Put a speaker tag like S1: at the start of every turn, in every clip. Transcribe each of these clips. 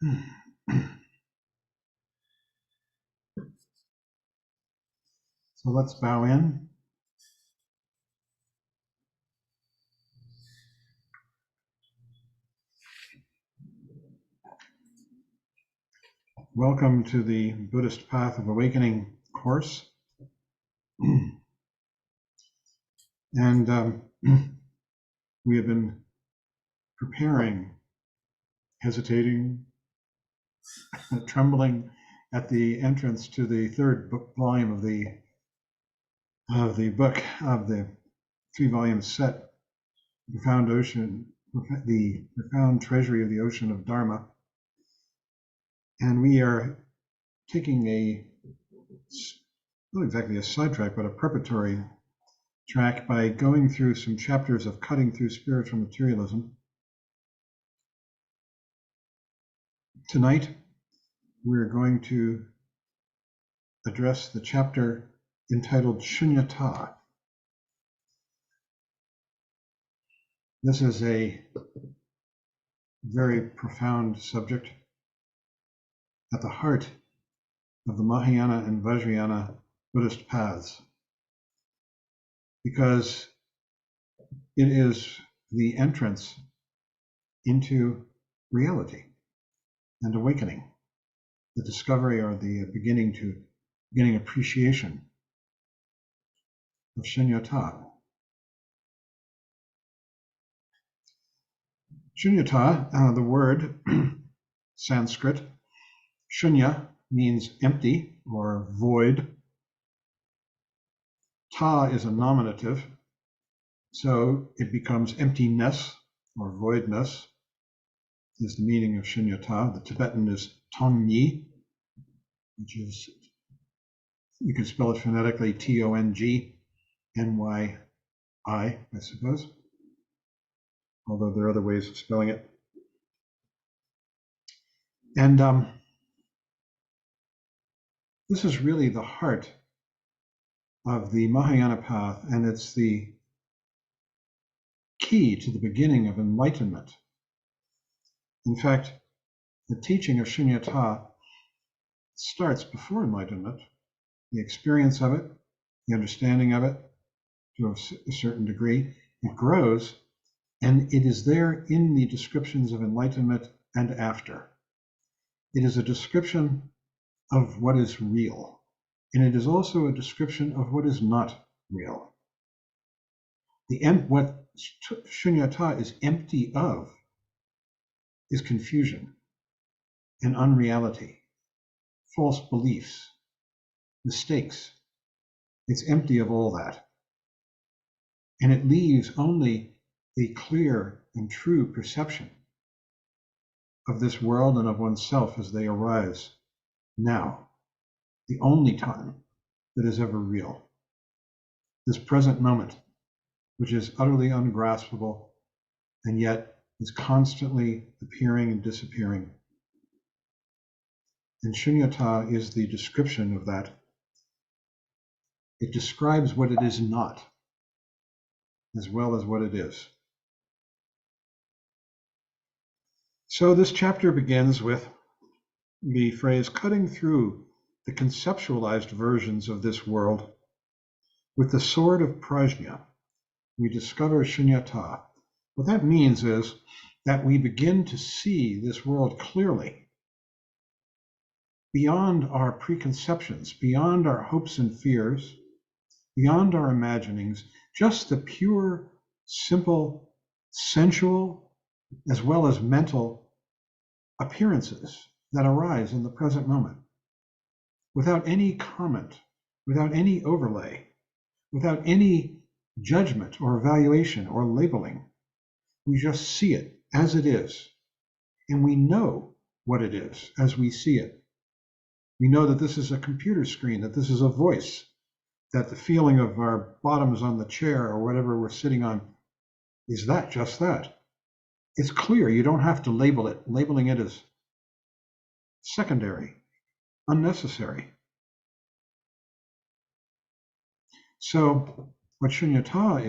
S1: So let's bow in. Welcome to the Buddhist Path of Awakening course. And we have been preparing, hesitating, trembling at the entrance to the third volume of the book of the 3-volume set, the profound treasury of the ocean of Dharma. And we are taking not exactly a sidetrack, but a preparatory track by going through some chapters of Cutting Through Spiritual Materialism. Tonight, we're going to address the chapter entitled Shunyata. This is a very profound subject at the heart of the Mahayana and Vajrayana Buddhist paths, because it is the entrance into reality and awakening, the discovery or the beginning appreciation of Shunyata. Shunyata, the word Sanskrit, shunya means empty or void. Ta is a nominative, so it becomes emptiness or voidness is the meaning of Shunyata. The Tibetan is Tongyi, which is, you can spell it phonetically, Tongny, I suppose, although there are other ways of spelling it. And this is really the heart of the Mahayana path, and it's the key to the beginning of enlightenment. In fact, the teaching of Shunyata starts before enlightenment, the experience of it, the understanding of it to a certain degree. It grows, and it is there in the descriptions of enlightenment and after. It is a description of what is real, and it is also a description of what is not real. What Shunyata is empty of is confusion and unreality, false beliefs, mistakes. It's empty of all that. And it leaves only the clear and true perception of this world and of oneself as they arise now, the only time that is ever real. This present moment, which is utterly ungraspable and yet is constantly appearing and disappearing. And Shunyata is the description of that. It describes what it is not, as well as what it is. So this chapter begins with the phrase, cutting through the conceptualized versions of this world. With the sword of prajna, we discover Shunyata. What that means is that we begin to see this world clearly, beyond our preconceptions, beyond our hopes and fears, beyond our imaginings, just the pure, simple, sensual, as well as mental appearances that arise in the present moment, without any comment, without any overlay, without any judgment or evaluation or labeling. We just see it as it is, and we know what it is as we see it. We know that this is a computer screen, that this is a voice, that the feeling of our bottoms on the chair or whatever we're sitting on is that, just that. It's clear, you don't have to label it. Labeling it is secondary, unnecessary. So what Shunyata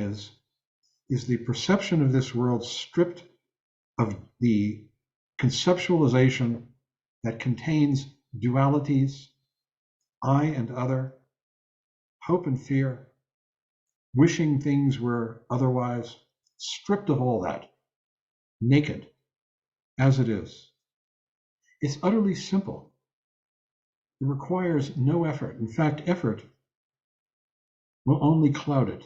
S1: is the perception of this world stripped of the conceptualization that contains dualities, I and other, hope and fear, wishing things were otherwise, stripped of all that, naked as it is. It's utterly simple. It requires no effort. In fact, effort will only cloud it.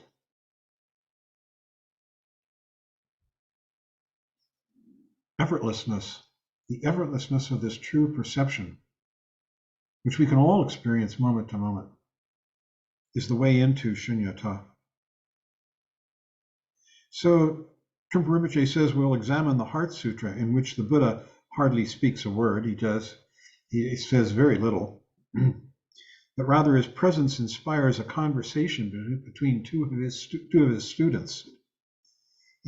S1: Effortlessness, the effortlessness of this true perception, which we can all experience moment to moment, is the way into Shunyata. So Trungpa Rinpoche says we'll examine the Heart Sutra, in which the Buddha hardly speaks a word. He says very little, but rather his presence inspires a conversation between two of his students.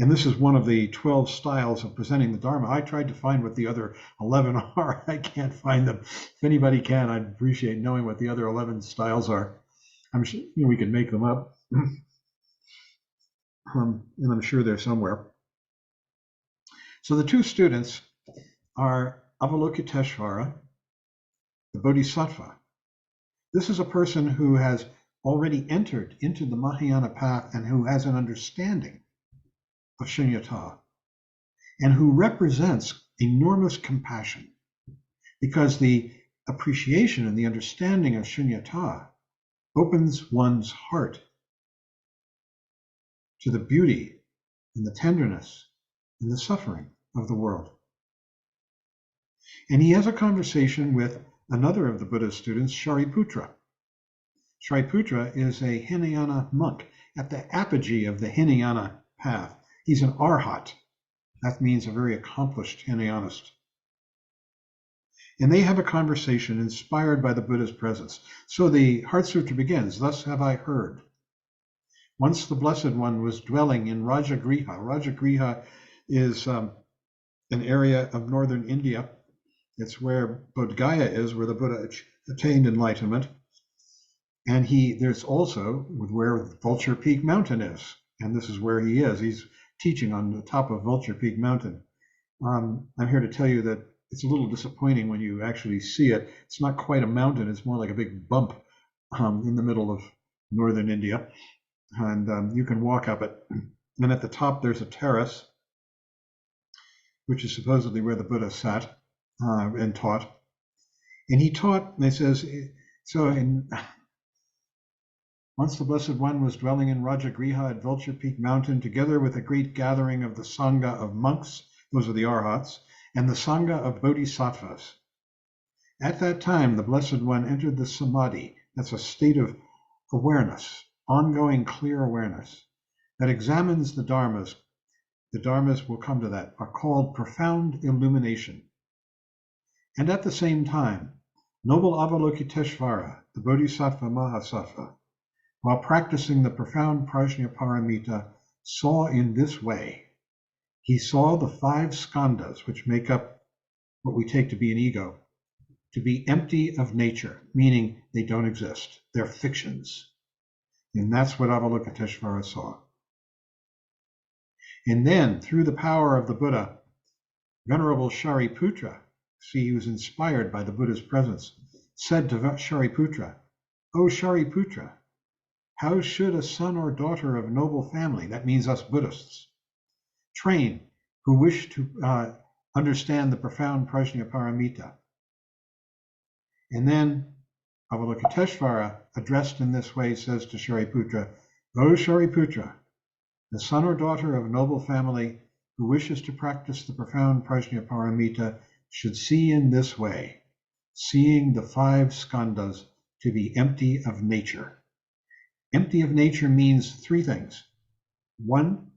S1: And this is one of the 12 styles of presenting the Dharma. I tried to find what the other 11 are. I can't find them. If anybody can, I'd appreciate knowing what the other 11 styles are. I'm sure we can make them up. And I'm sure they're somewhere. So the two students are Avalokiteshvara, the Bodhisattva. This is a person who has already entered into the Mahayana path and who has an understanding of Shunyata, and who represents enormous compassion, because the appreciation and the understanding of Shunyata opens one's heart to the beauty and the tenderness and the suffering of the world. And he has a conversation with another of the Buddha's students, Shariputra. Shariputra is a Hinayana monk at the apogee of the Hinayana path. He's an arhat. That means a very accomplished Hinayanist. And they have a conversation inspired by the Buddha's presence. So the Heart Sutra begins, "Thus have I heard. Once the Blessed One was dwelling in Rajagriha." Rajagriha is an area of northern India. It's where Bodh Gaya is, where the Buddha attained enlightenment. And there's also where Vulture Peak Mountain is. And this is where he is. He's teaching on the top of Vulture Peak Mountain. I'm here to tell you that it's a little disappointing when you actually see it. It's not quite a mountain. It's more like a big bump in the middle of northern India. And you can walk up it. And at the top, there's a terrace, which is supposedly where the Buddha sat and taught. And he taught, and it says, once the Blessed One was dwelling in Rajagriha at Vulture Peak Mountain, together with a great gathering of the Sangha of monks, those are the Arhats, and the Sangha of Bodhisattvas. At that time, the Blessed One entered the Samadhi, that's a state of awareness, ongoing clear awareness, that examines the Dharmas. The Dharmas, will come to that, are called profound illumination. And at the same time, noble Avalokiteshvara, the Bodhisattva Mahasattva, while practicing the profound Prajnaparamita, saw in this way. He saw the 5 skandhas, which make up what we take to be an ego, to be empty of nature, meaning they don't exist. They're fictions. And that's what Avalokiteshvara saw. And then, through the power of the Buddha, Venerable Shariputra, see, he was inspired by the Buddha's presence, said to Shariputra, "O Shariputra, how should a son or daughter of noble family," that means us Buddhists, "train who wish to understand the profound Prajnaparamita?" And then Avalokiteshvara, addressed in this way, says to Shariputra, "O Shariputra, the son or daughter of noble family who wishes to practice the profound Prajnaparamita should see in this way, seeing the 5 skandhas to be empty of nature." Empty of nature means 3 things. 1,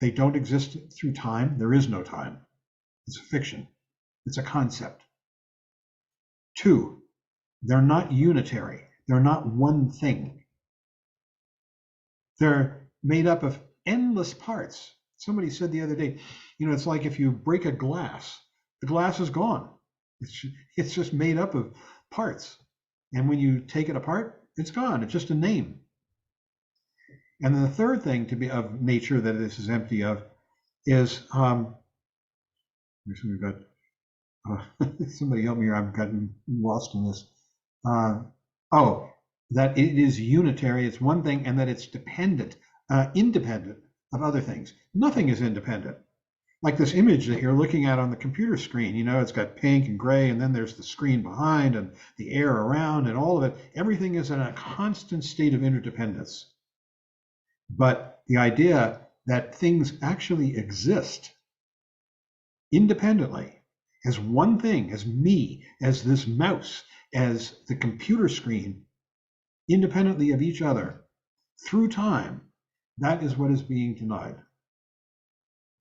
S1: they don't exist through time. There is no time. It's a fiction. It's a concept. 2, they're not unitary. They're not one thing. They're made up of endless parts. Somebody said the other day, it's like if you break a glass, the glass is gone. It's just made up of parts. And when you take it apart, it's gone. It's just a name. And then the third thing to be of nature that this is empty of is, we've got Somebody help me here. I've gotten lost in this. Uh, oh, that it is unitary, it's one thing, and that it's dependent, independent of other things. Nothing is independent. Like this image that you're looking at on the computer screen, it's got pink and gray, and then there's the screen behind and the air around and all of it. Everything is in a constant state of interdependence. But the idea that things actually exist independently as one thing, as me, as this mouse, as the computer screen, independently of each other through time, that is what is being denied.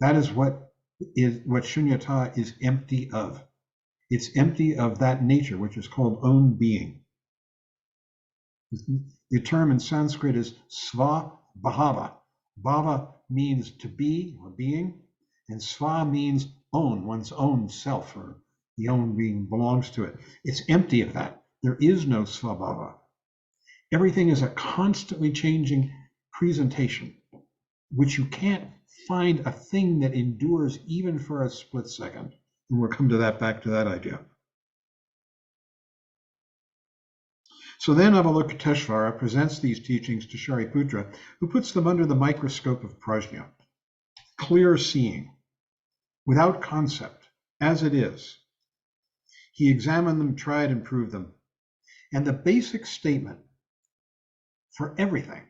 S1: That is what Shunyata is empty of. It's empty of that nature, which is called own being. The term in Sanskrit is sva bhava. Bhava means to be or being, and sva means own, one's own self, or the own being belongs to it. It's empty of that. There is no svabhava. Everything is a constantly changing presentation, which you can't find a thing that endures even for a split second. And we'll come to that, back to that idea. So then Avalokiteshvara presents these teachings to Shariputra, who puts them under the microscope of prajna, clear seeing, without concept, as it is. He examined them, tried, and proved them. And the basic statement for everything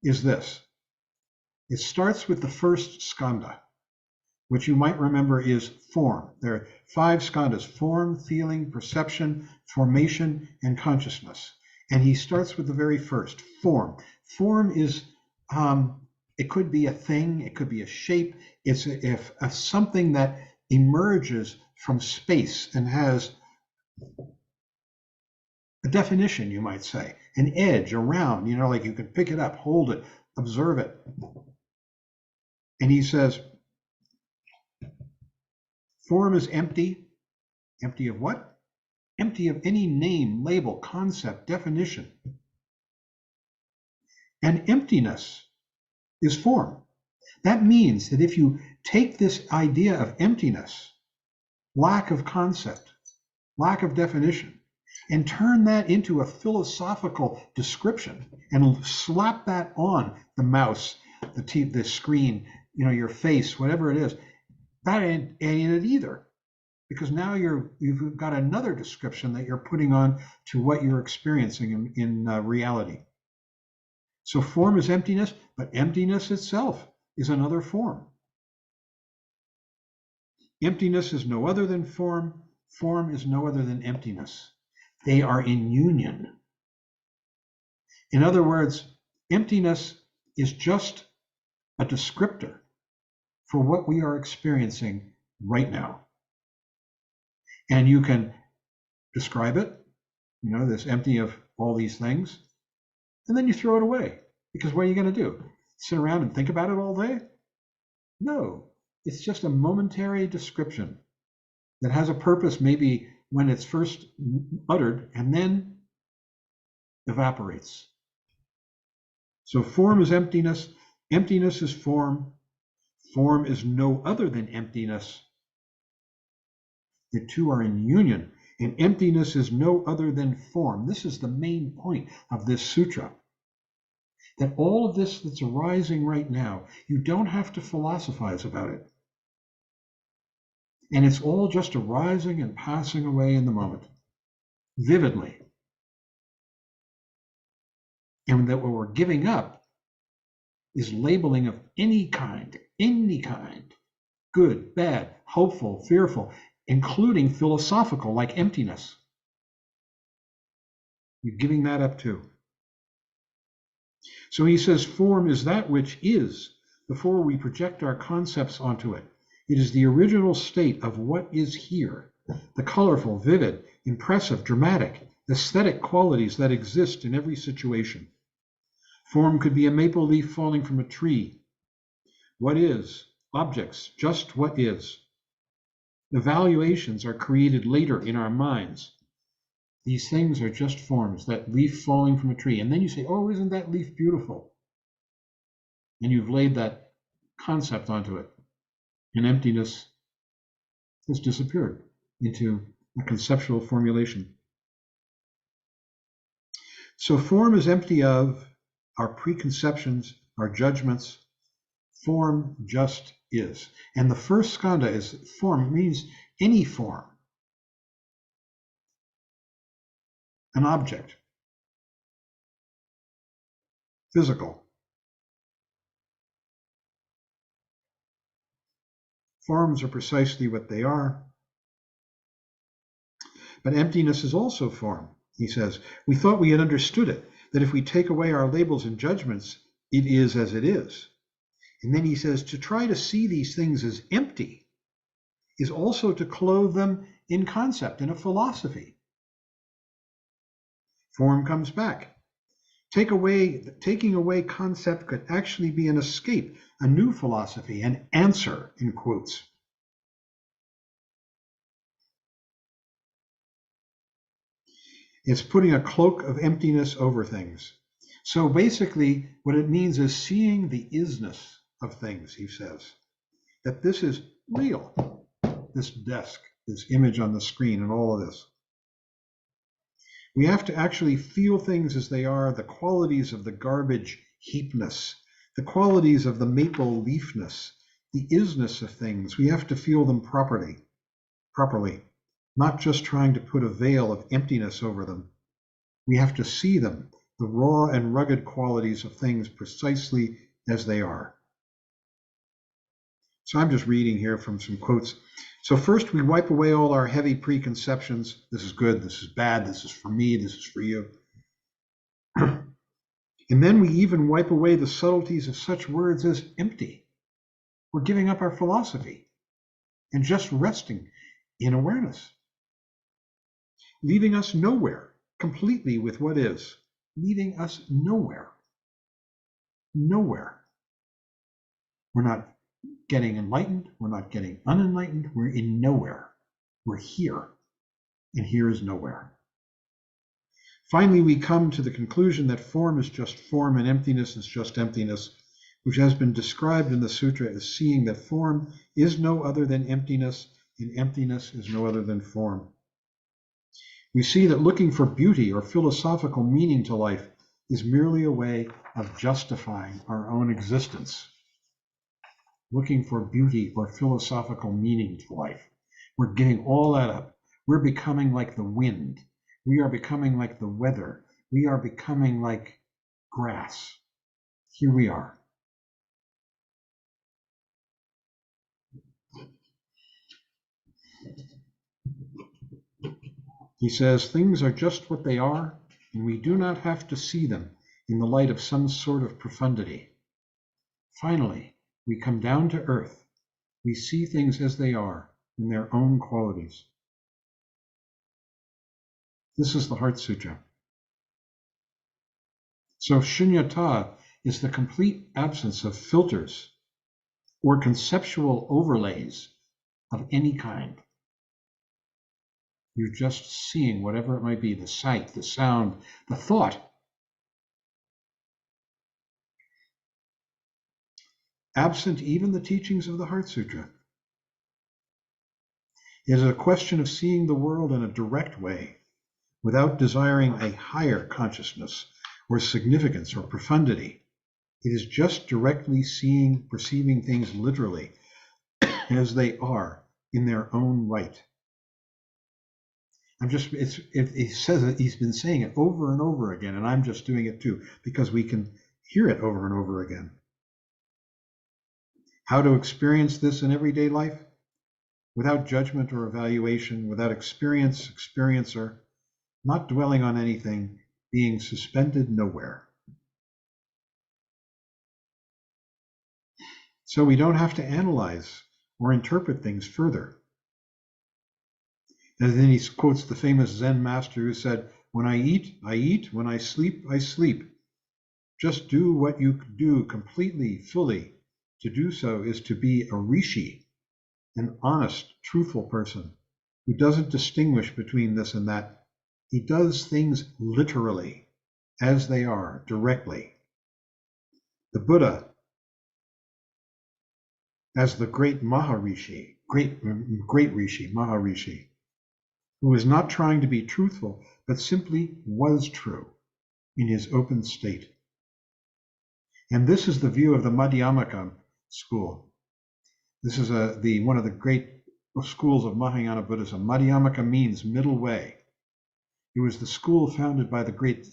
S1: is this. It starts with the first skandha, which you might remember is form. There are 5 skandhas: form, feeling, perception, formation, and consciousness. And he starts with the very first, form. Form is, it could be a thing, it could be a shape. It's something that emerges from space and has a definition, you might say, an edge around, like you can pick it up, hold it, observe it. And he says, form is empty. Empty of what? Empty of any name, label, concept, definition. And emptiness is form. That means that if you take this idea of emptiness, lack of concept, lack of definition, and turn that into a philosophical description and slap that on the mouse, the screen, your face, whatever it is, that ain't it either. Because now you've got another description that you're putting on to what you're experiencing in reality. So form is emptiness, but emptiness itself is another form. Emptiness is no other than form. Form is no other than emptiness. They are in union. In other words, emptiness is just a descriptor for what we are experiencing right now. And you can describe it, this empty of all these things, and then you throw it away. Because what are you going to do? Sit around and think about it all day? No, it's just a momentary description that has a purpose maybe when it's first uttered and then evaporates. So form is emptiness, emptiness is form is no other than emptiness. The two are in union, and emptiness is no other than form. This is the main point of this sutra. That all of this that's arising right now, you don't have to philosophize about it. And it's all just arising and passing away in the moment, vividly. And that what we're giving up is labeling of any kind, good, bad, hopeful, fearful, including philosophical, like emptiness. You're giving that up too. So he says, form is that which is before we project our concepts onto it. It is the original state of what is here, the colorful, vivid, impressive, dramatic, aesthetic qualities that exist in every situation. Form could be a maple leaf falling from a tree. What is? Objects, just what is. Evaluations are created later in our minds. These things are just forms, that leaf falling from a tree. And then you say, oh, isn't that leaf beautiful? And you've laid that concept onto it. And emptiness has disappeared. into a conceptual formulation. So form is empty of our preconceptions, our judgments. Form just is. And the first skanda is form, means any form, an object, physical. Forms are precisely what they are. But emptiness is also form, he says. We thought we had understood it, that if we take away our labels and judgments, it is as it is. And then he says, to try to see these things as empty is also to clothe them in concept, in a philosophy. Form comes back. Taking away concept could actually be an escape, a new philosophy, an answer, in quotes. It's putting a cloak of emptiness over things. So basically, what it means is seeing the isness of things, he says. That this is real, this desk, this image on the screen, and all of this. We have to actually feel things as they are, the qualities of the garbage heapness, the qualities of the maple leafness, the isness of things. We have to feel them properly, not just trying to put a veil of emptiness over them. We have to see them, the raw and rugged qualities of things precisely as they are. So I'm just reading here from some quotes. So first we wipe away all our heavy preconceptions. This is good, this is bad, this is for me, this is for you. And then we even wipe away the subtleties of such words as empty. We're giving up our philosophy and just resting in awareness, leaving us nowhere, completely with what is, leaving us nowhere. Nowhere. We're not getting enlightened, we're not getting unenlightened, we're in nowhere. We're here, and here is nowhere. Finally, we come to the conclusion that form is just form and emptiness is just emptiness, which has been described in the sutra as seeing that form is no other than emptiness, and emptiness is no other than form. We see that looking for beauty or philosophical meaning to life is merely a way of justifying our own existence. Looking for beauty or philosophical meaning to life. We're giving all that up. We're becoming like the wind. We are becoming like the weather. We are becoming like grass. Here we are. He says, things are just what they are, and we do not have to see them in the light of some sort of profundity. Finally, we come down to earth. We see things as they are, in their own qualities. This is the Heart Sutra. So Shunyata is the complete absence of filters or conceptual overlays of any kind. You're just seeing whatever it might be, the sight, the sound, the thought. Absent even the teachings of the Heart Sutra. It is a question of seeing the world in a direct way, without desiring a higher consciousness or significance or profundity. It is just directly seeing, perceiving things literally as they are in their own right. He says it, he's been saying it over and over again, and I'm just doing it too, because we can hear it over and over again. How to experience this in everyday life? Without judgment or evaluation, without experiencer, not dwelling on anything, being suspended nowhere. So we don't have to analyze or interpret things further. And then he quotes the famous Zen master who said, when I eat, I eat. When I sleep, I sleep. Just do what you do completely, fully. To do so is to be a rishi, an honest, truthful person who doesn't distinguish between this and that. He does things literally, as they are, directly. The Buddha, as the great Maharishi, great Rishi, Maharishi, who was not trying to be truthful, but simply was true in his open state. And this is the view of the Madhyamaka school. This is one of the great schools of Mahayana Buddhism. Madhyamaka means middle way. It was the school founded by the great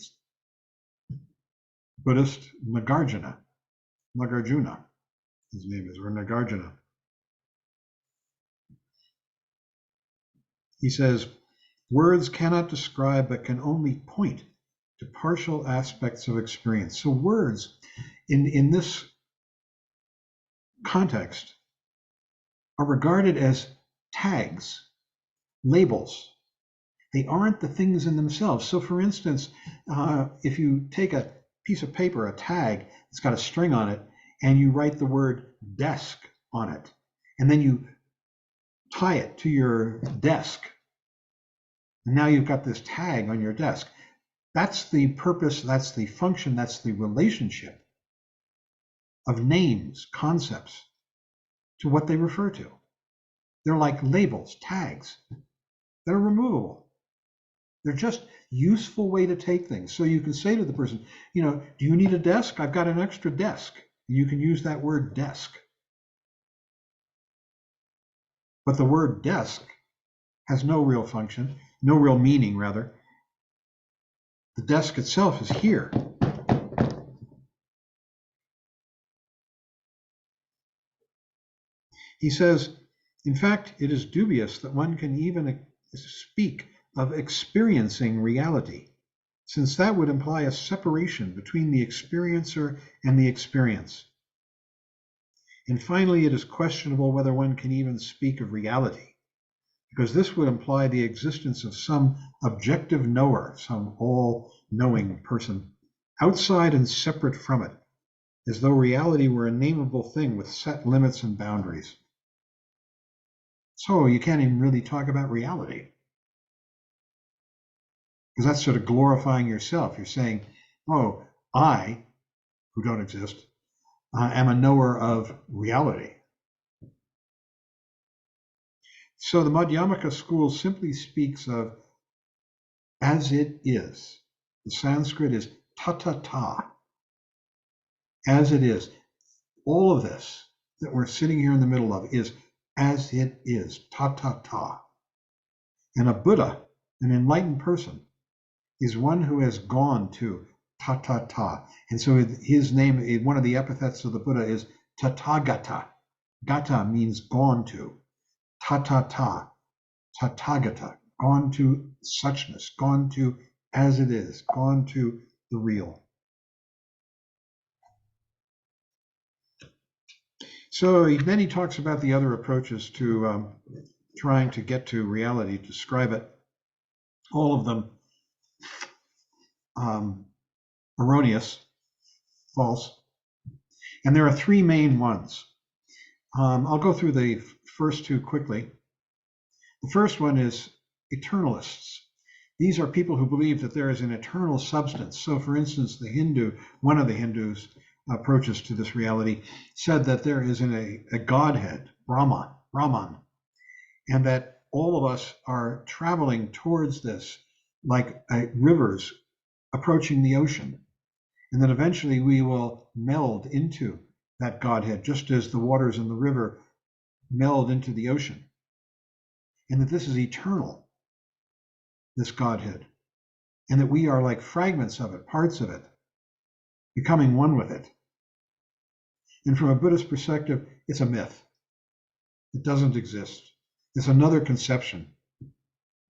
S1: Buddhist Nagarjuna. His name is, or Nagarjuna. He says, words cannot describe but can only point to partial aspects of experience. So words in this context are regarded as tags, labels. They aren't the things in themselves. So for instance, if you take a piece of paper, a tag, it's got a string on it, and you write the word desk on it, and then you tie it to your desk, and now you've got this tag on your desk. That's the purpose, that's the function, that's the relationship of names, concepts, to what they refer to. They're like labels, tags. They're removable. They're just useful way to take things. So you can say to the person, do you need a desk? I've got an extra desk. You can use that word desk. But the word desk has no real function, no real meaning, rather. The desk itself is here. He says, in fact, it is dubious that one can even speak of experiencing reality, since that would imply a separation between the experiencer and the experience. And finally, it is questionable whether one can even speak of reality, because this would imply the existence of some objective knower, some all-knowing person, outside and separate from it, as though reality were a nameable thing with set limits and boundaries. So you can't even really talk about reality, because that's sort of glorifying yourself. You're saying, oh, I, who don't exist, am a knower of reality. So the Madhyamaka school simply speaks of as it is. The Sanskrit is ta-ta-ta, as it is. All of this that we're sitting here in the middle of is as it is, ta-ta-ta. And a Buddha, an enlightened person, is one who has gone to ta-ta-ta. And so his name, one of the epithets of the Buddha is Tathagata. Gata means gone to. Ta-ta-ta, Tathagata, gone to suchness, gone to as it is, gone to the real. So then he talks about the other approaches to trying to get to reality, describe it, all of them erroneous, false. And there are three main ones. I'll go through the first two quickly. The first one is eternalists. These are people who believe that there is an eternal substance. So for instance, one of the Hindus' approaches to this reality said that there is a Godhead, Brahman, and that all of us are traveling towards this like rivers approaching the ocean. And that eventually we will meld into that Godhead, just as the waters in the river meld into the ocean. And that this is eternal, this Godhead. And that we are like fragments of it, parts of it, becoming one with it. And from a Buddhist perspective, it's a myth. It doesn't exist. It's another conception,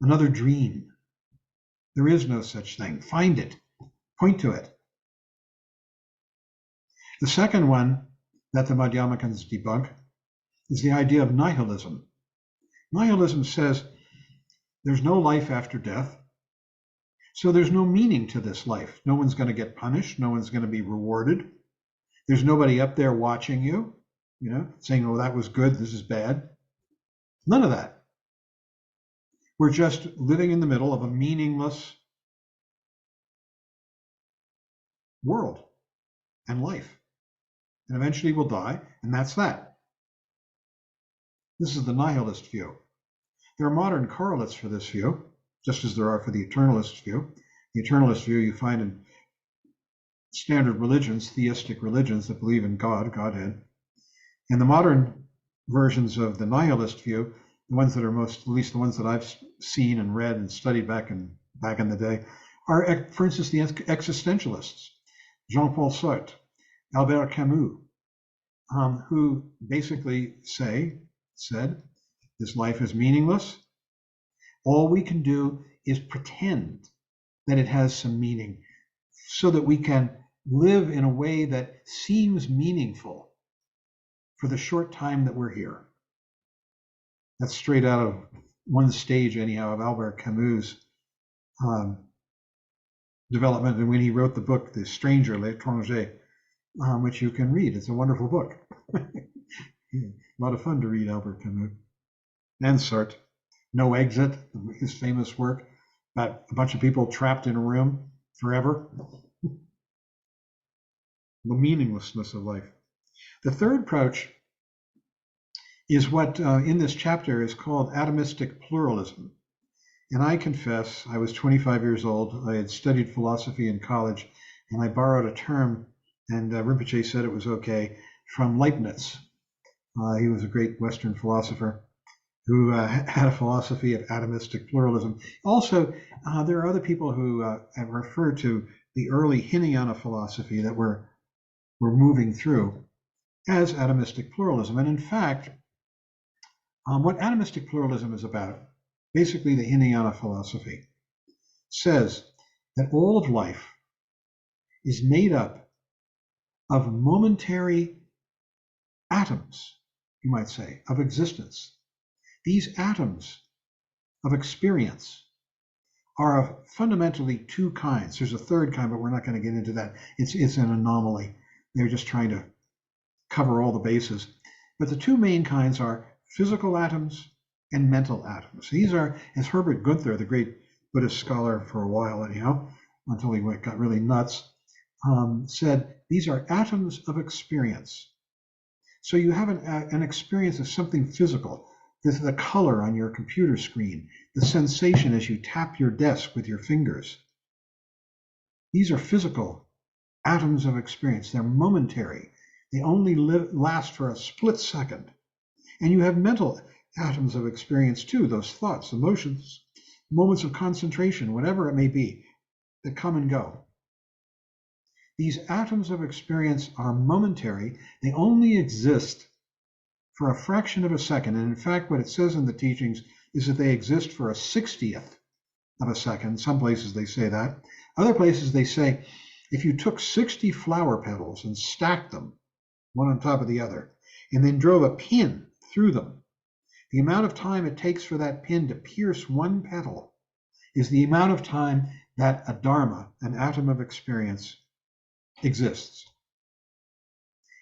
S1: another dream. There is no such thing. Find it, point to it. The second one that the Madhyamakans debunk is the idea of nihilism. Nihilism says there's no life after death, so there's no meaning to this life. No one's going to get punished. No one's going to be rewarded. There's nobody up there watching you, saying, oh, that was good, this is bad. None of that. We're just living in the middle of a meaningless world and life. And eventually we'll die, and that's that. This is the nihilist view. There are modern correlates for this view, just as there are for the eternalist view. The eternalist view you find in standard religions, theistic religions that believe in God, Godhead. And the modern versions of the nihilist view, the ones that are most, at least the ones that I've seen and read and studied back in the day, are, for instance, the existentialists, Jean-Paul Sartre, Albert Camus, who basically said, this life is meaningless. All we can do is pretend that it has some meaning so that we can live in a way that seems meaningful for the short time that we're here. That's straight out of one stage, anyhow, of Albert Camus' development. And when he wrote the book, The Stranger, L'étranger, which you can read. It's a wonderful book. A lot of fun to read Albert Camus. And Sartre, No Exit, his famous work about a bunch of people trapped in a room forever. The meaninglessness of life. The third approach is what in this chapter is called atomistic pluralism. And I confess, I was 25 years old. I had studied philosophy in college, and I borrowed a term, and Rinpoche said it was okay, from Leibniz. He was a great Western philosopher who had a philosophy of atomistic pluralism. Also, there are other people who have referred to the early Hinayana philosophy that we're moving through as atomistic pluralism. And in fact, what atomistic pluralism is about, basically the Hinayana philosophy, says that all of life is made up of momentary atoms, you might say, of existence. These atoms of experience are of fundamentally two kinds. There's a third kind, but we're not going to get into that. It's an anomaly. They're just trying to cover all the bases. But the two main kinds are physical atoms and mental atoms. These are, as Herbert Gunther, the great Buddhist scholar for a while anyhow, until he got really nuts, said, these are atoms of experience. So you have an experience of something physical. This is the color on your computer screen, the sensation as you tap your desk with your fingers. These are physical atoms of experience. They're momentary. They only last for a split second. And you have mental atoms of experience too, those thoughts, emotions, moments of concentration, whatever it may be, that come and go. These atoms of experience are momentary. They only exist for a fraction of a second. And in fact, what it says in the teachings is that they exist for a 60th of a second. Some places they say that. Other places they say, if you took 60 flower petals and stacked them one on top of the other, and then drove a pin through them, the amount of time it takes for that pin to pierce one petal is the amount of time that a dharma, an atom of experience, exists.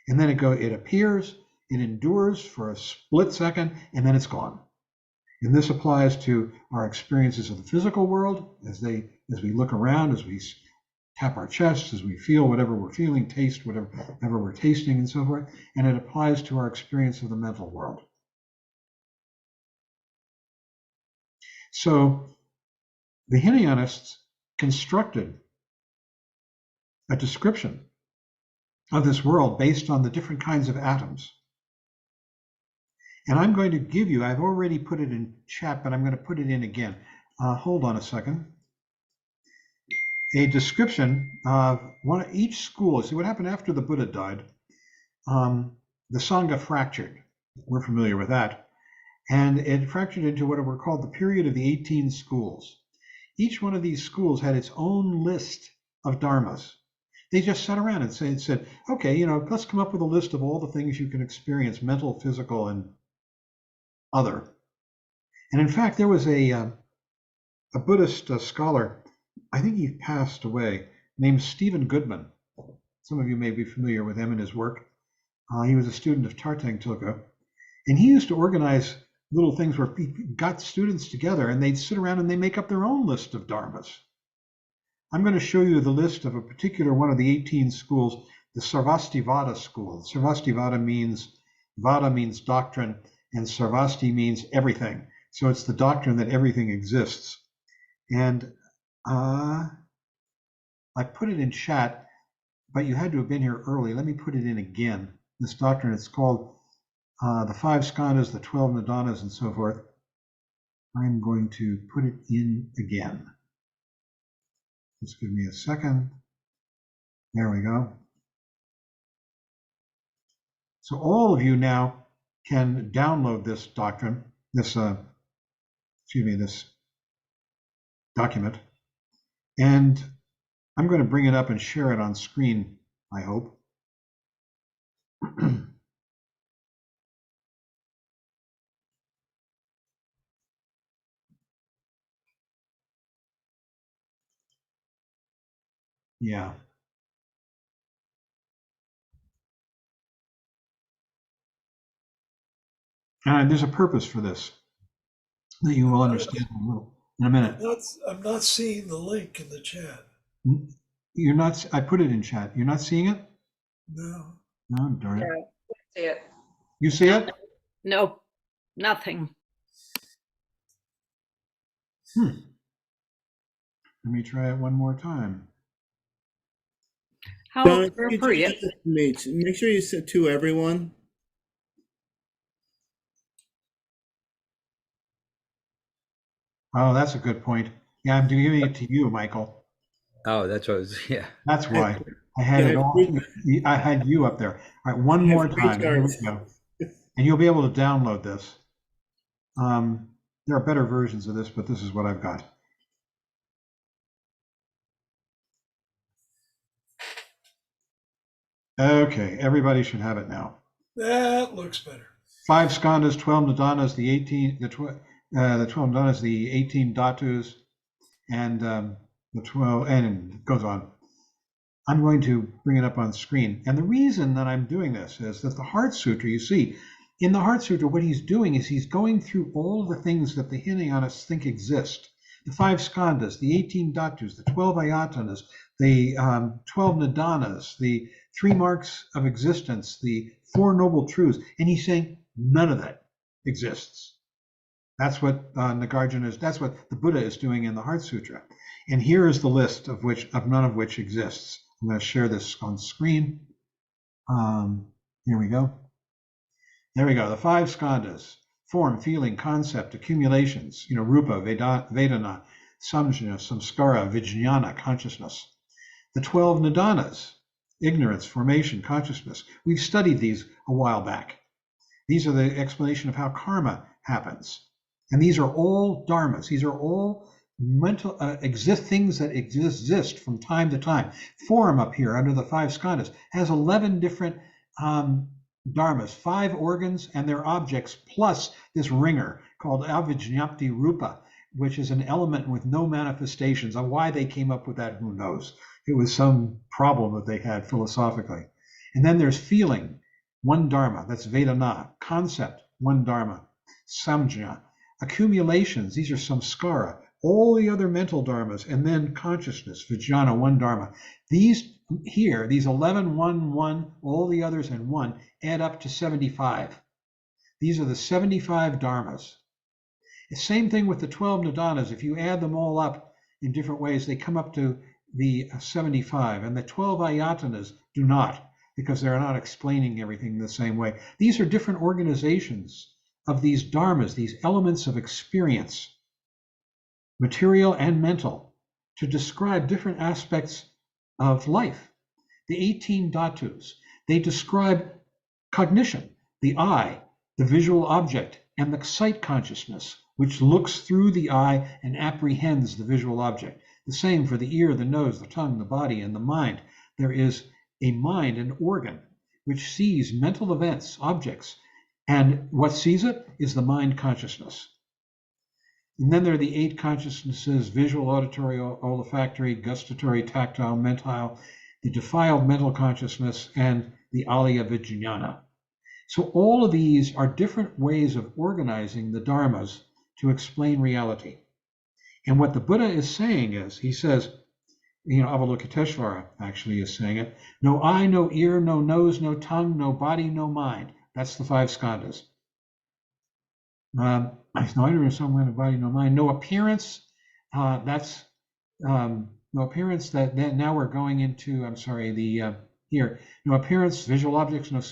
S1: And then it appears, it endures for a split second, and then it's gone. And this applies to our experiences of the physical world as we look around, as we tap our chests, as we feel whatever we're feeling, taste whatever we're tasting, and so forth. And it applies to our experience of the mental world. So the Hinayanists constructed a description of this world based on the different kinds of atoms. And I'm going to give you, I've already put it in chat, but I'm going to put it in again. Hold on a second. A description of each school. See what happened after the Buddha died? The Sangha fractured. We're familiar with that. And it fractured into what were called the period of the 18 schools. Each one of these schools had its own list of dharmas. They just sat around and said, okay, let's come up with a list of all the things you can experience, mental, physical, and other. And in fact, there was a Buddhist scholar, I think he passed away, named Stephen Goodman. Some of you may be familiar with him and his work. He was a student of Tartang Tulku. And he used to organize little things where he got students together and they'd sit around and they make up their own list of dharmas. I'm going to show you the list of a particular one of the 18 schools, the Sarvastivada school. Sarvastivada means, Vada means doctrine, and Sarvasti means everything. So it's the doctrine that everything exists. And I put it in chat, but you had to have been here early. Let me put it in again. This doctrine, it's called the 5 skandhas, the 12 nidanas, and so forth. I'm going to put it in again. Just give me a second. There we go. So all of you now can download this doctrine, this document, and I'm going to bring it up and share it on screen, I hope. Yeah. And there's a purpose for this that you will understand in a minute.
S2: I'm not seeing the link in the chat.
S1: You're not, I put it in chat. You're not seeing it?
S2: No.
S1: No, darn it.
S3: Yeah, I see it.
S1: You see it?
S3: Nope, nothing.
S1: Let me try it one more time.
S3: How
S4: Don,
S3: appropriate.
S4: make sure you said to everyone.
S1: Oh, that's a good point. Yeah, I'm giving it to you, Michael.
S5: Oh, that's what I was, yeah.
S1: That's why. I had it all. I had you up there. All right, one more time. Here we go. And you'll be able to download this. There are better versions of this, but this is what I've got. Okay, everybody should have it now.
S2: That looks better.
S1: 5 skandhas, 12 nidanas, the 12 nidanas, the 18 dhatus, and the 12, and it goes on. I'm going to bring it up on screen. And the reason that I'm doing this is that the Heart Sutra, you see, in the Heart Sutra, what he's doing is he's going through all the things that the Hinayanists think exist. The 5 skandhas, the 18 dhatus, the 12 ayatanas, the 12 nidanas, the 3 marks of existence, the 4 noble truths. And he's saying none of that exists. That's what Nagarjuna is, that's what the Buddha is doing in the Heart Sutra. And here is the list of none of which exists. I'm going to share this on screen. Here we go. There we go. The 5 skandhas: form, feeling, concept, accumulations. Rupa, Vedana, Samjna, Samskara, Vijnana, consciousness. The 12 nidanas: ignorance, formation, consciousness. We've studied these a while back. These are the explanation of how karma happens. And these are all dharmas. These are all mental things that exist from time to time. Form up here under the 5 skandhas has 11 different dharmas, 5 organs and their objects, plus this ringer called avijñapti rupa, which is an element with no manifestations. And why they came up with that, who knows? It was some problem that they had philosophically. And then there's feeling, 1 dharma, that's Vedana. Concept, 1 dharma. Samjna. Accumulations, these are samskara. All the other mental dharmas, and then consciousness, vijnana, 1 dharma. These 11, 1, 1, all the others and 1 add up to 75. These are the 75 dharmas. The same thing with the 12 nidanas. If you add them all up in different ways, they come up to the 75. And the 12 ayatanas do not, because they're not explaining everything the same way. These are different organizations of these dharmas, these elements of experience, material and mental, to describe different aspects of life. The 18 dhatus, they describe cognition, the eye, the visual object, and the sight consciousness, which looks through the eye and apprehends the visual object. The same for the ear, the nose, the tongue, the body, and the mind. There is a mind, an organ, which sees mental events, objects, and what sees it is the mind consciousness. And then there are the 8 consciousnesses: visual, auditory, olfactory, gustatory, tactile, mental, the defiled mental consciousness, and the alaya vijnana. So all of these are different ways of organizing the dharmas to explain reality. And what the Buddha is saying is, he says, Avalokiteshvara actually is saying it, no eye, no ear, no nose, no tongue, no body, no mind. That's the 5 skandhas. No ignorance, no mind, no body, no mind, no appearance. That's no appearance. That then now we're going into. I'm sorry. The here no appearance, visual objects, no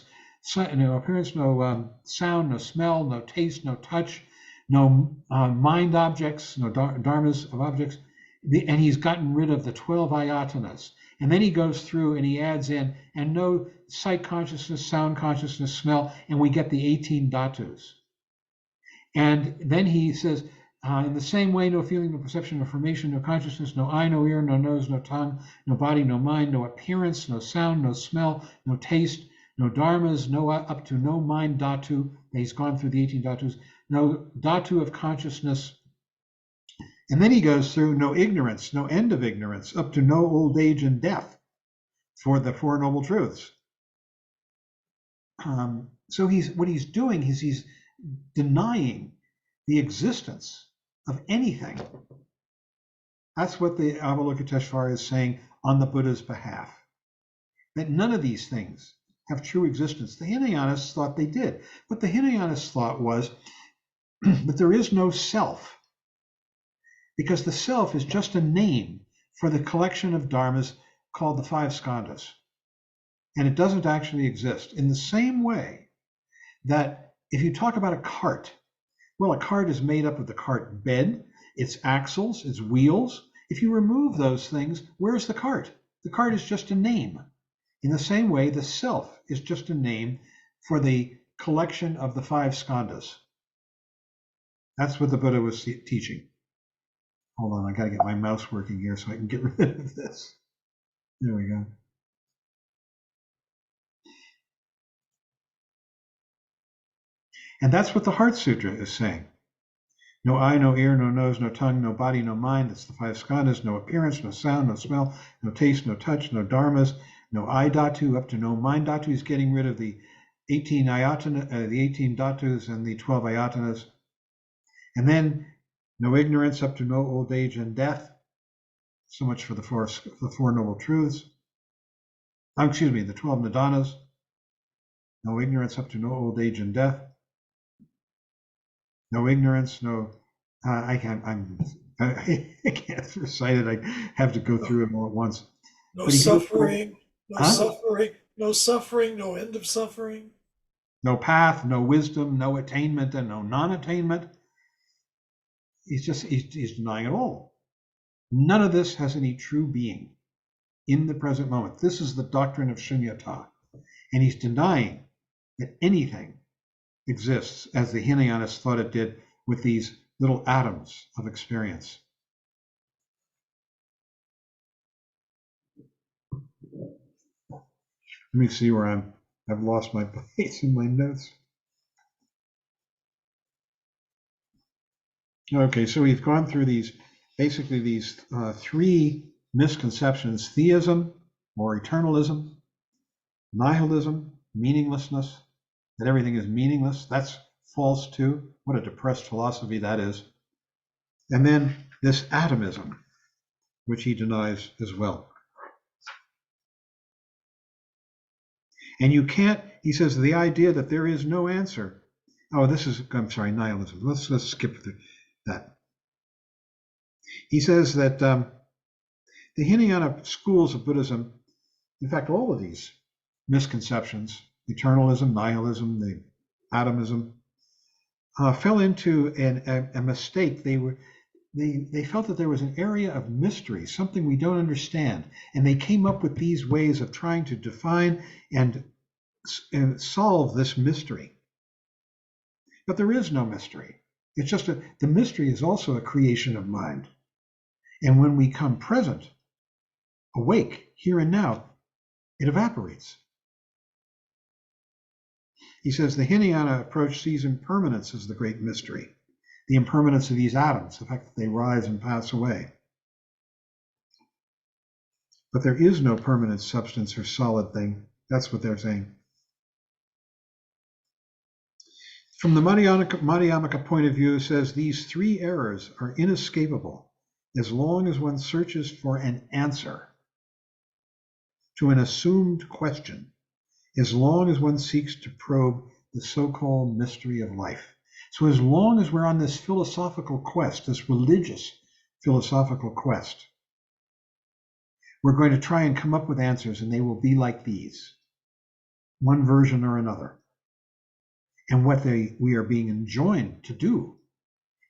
S1: appearance, no sound, no smell, no taste, no touch, no mind objects, no dharmas of objects. And he's gotten rid of the 12 ayatanas. And then he goes through and he adds in, and no sight consciousness, sound consciousness, smell, and we get the 18 dhatus. And then he says, in the same way, no feeling, no perception, no formation, no consciousness, no eye, no ear, no nose, no tongue, no body, no mind, no appearance, no sound, no smell, no taste, no dharmas, no up to no mind dhatu. He's gone through the 18 dhatus, no dhatu of consciousness. And then he goes through no ignorance, no end of ignorance, up to no old age and death for the Four Noble Truths. So what he's doing is he's denying the existence of anything. That's what the Avalokiteshvara is saying on the Buddha's behalf. That none of these things have true existence. The Hinayanists thought they did. What the Hinayanists thought was that there is no self, because the self is just a name for the collection of dharmas called the five skandhas. And it doesn't actually exist. In the same way that if you talk about a cart, well, a cart is made up of the cart bed, its axles, its wheels. If you remove those things, where's the cart? The cart is just a name. In the same way, the self is just a name for the collection of the five skandhas. That's what the Buddha was teaching. Hold on, I got to get my mouse working here so I can get rid of this. There we go. And that's what the Heart Sutra is saying. No eye, no ear, no nose, no tongue, no body, no mind. That's the five skandhas. No appearance, no sound, no smell, no taste, no touch, no dharmas, no eye dhatu, up to no mind dhatu. He's getting rid of the 18 ayatana, the 18 dhatus and the 12 ayatanas. And then no ignorance, up to no old age and death. So much for the Four Noble Truths. The 12 nidanas. No ignorance, up to no old age and death. No ignorance, no. I can't recite it. I have to go through it all at once.
S2: No suffering, no suffering, no end of suffering.
S1: No path, no wisdom, no attainment, and no non-attainment. He's denying it all. None of this has any true being in the present moment. This is the doctrine of Shunyata. And he's denying that anything exists as the Hinayanists thought it did with these little atoms of experience. Let me see where I've lost my place in my notes. Okay, so we've gone through these three misconceptions: theism or eternalism, nihilism, meaninglessness, that everything is meaningless. That's false too. What a depressed philosophy that is. And then this atomism, which he denies as well. And you can't, he says, the idea that there is no answer. Oh, nihilism. Let's skip that. He says that the Hinayana schools of Buddhism, in fact, all of these misconceptions, eternalism, nihilism, the atomism, fell into a mistake. They felt that there was an area of mystery, something we don't understand, and they came up with these ways of trying to define and solve this mystery. But there is no mystery. It's just the mystery is also a creation of mind. And when we come present, awake, here and now, it evaporates. He says the Hinayana approach sees impermanence as the great mystery, the impermanence of these atoms, the fact that they rise and pass away. But there is no permanent substance or solid thing. That's what they're saying. From the Madhyamaka point of view, it says these three errors are inescapable as long as one searches for an answer to an assumed question, as long as one seeks to probe the so-called mystery of life. So as long as we're on this philosophical quest, this religious philosophical quest, we're going to try and come up with answers, and they will be like these, one version or another. And what we are being enjoined to do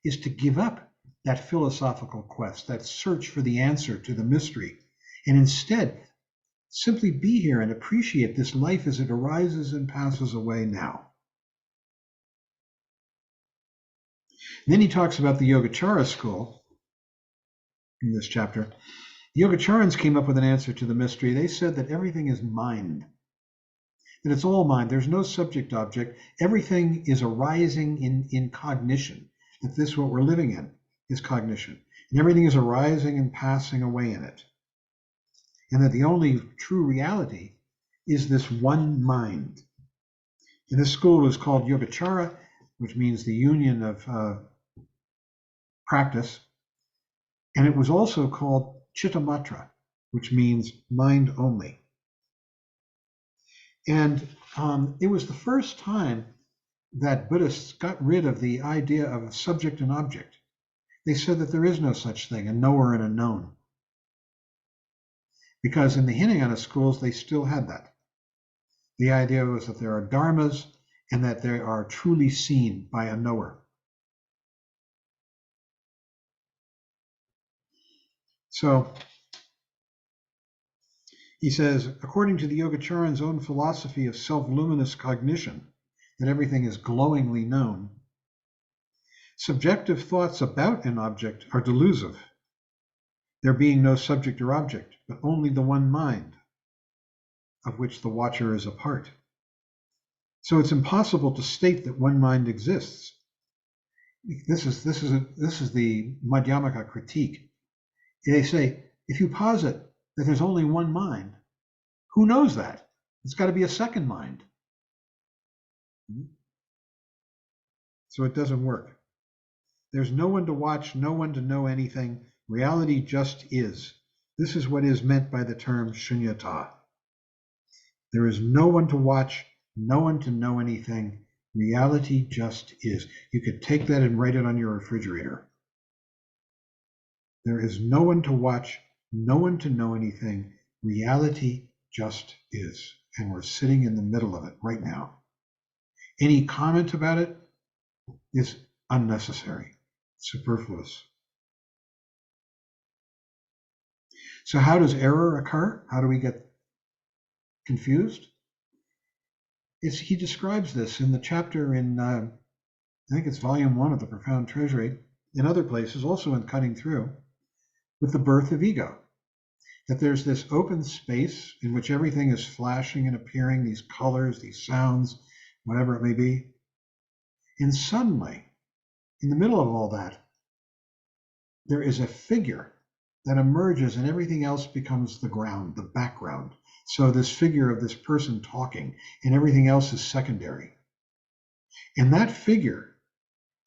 S1: is to give up that philosophical quest, that search for the answer to the mystery, and instead simply be here and appreciate this life as it arises and passes away now. And then he talks about the Yogacara school in this chapter. The Yogacharans came up with an answer to the mystery. They said that everything is mind, that it's all mind. There's no subject object. Everything is arising in cognition, that this, what we're living in, is cognition. And everything is arising and passing away in it. And that the only true reality is this one mind. And this school was called Yogacara, which means the union of practice. And it was also called Chittamatra, which means mind only. And it was the first time that Buddhists got rid of the idea of a subject and object. They said that there is no such thing, a knower and a known. Because in the Hinayana schools, they still had that. The idea was that there are dharmas and that they are truly seen by a knower. So he says, according to the Yogacharan's own philosophy of self-luminous cognition, that everything is glowingly known, subjective thoughts about an object are delusive, there being no subject or object, but only the one mind, of which the watcher is a part. So it's impossible to state that one mind exists. This is the Madhyamaka critique. They say, if you posit that there's only one mind, who knows that? It's got to be a second mind. So it doesn't work. There's no one to watch, no one to know anything. Reality just is. This is what is meant by the term Shunyata. There is no one to watch, no one to know anything. Reality just is. You could take that and write it on your refrigerator. There is no one to watch, no one to know anything. Reality just is. And we're sitting in the middle of it right now. Any comment about it is unnecessary, superfluous. So how does error occur? How do we get confused? He describes this in the chapter in, I think it's volume 1 of the Profound Treasury, in other places, also in Cutting Through, with the birth of ego. That there's this open space in which everything is flashing and appearing, these colors, these sounds, whatever it may be. And suddenly, in the middle of all that, there is a figure that emerges and everything else becomes the ground, the background. So this figure of this person talking and everything else is secondary. And that figure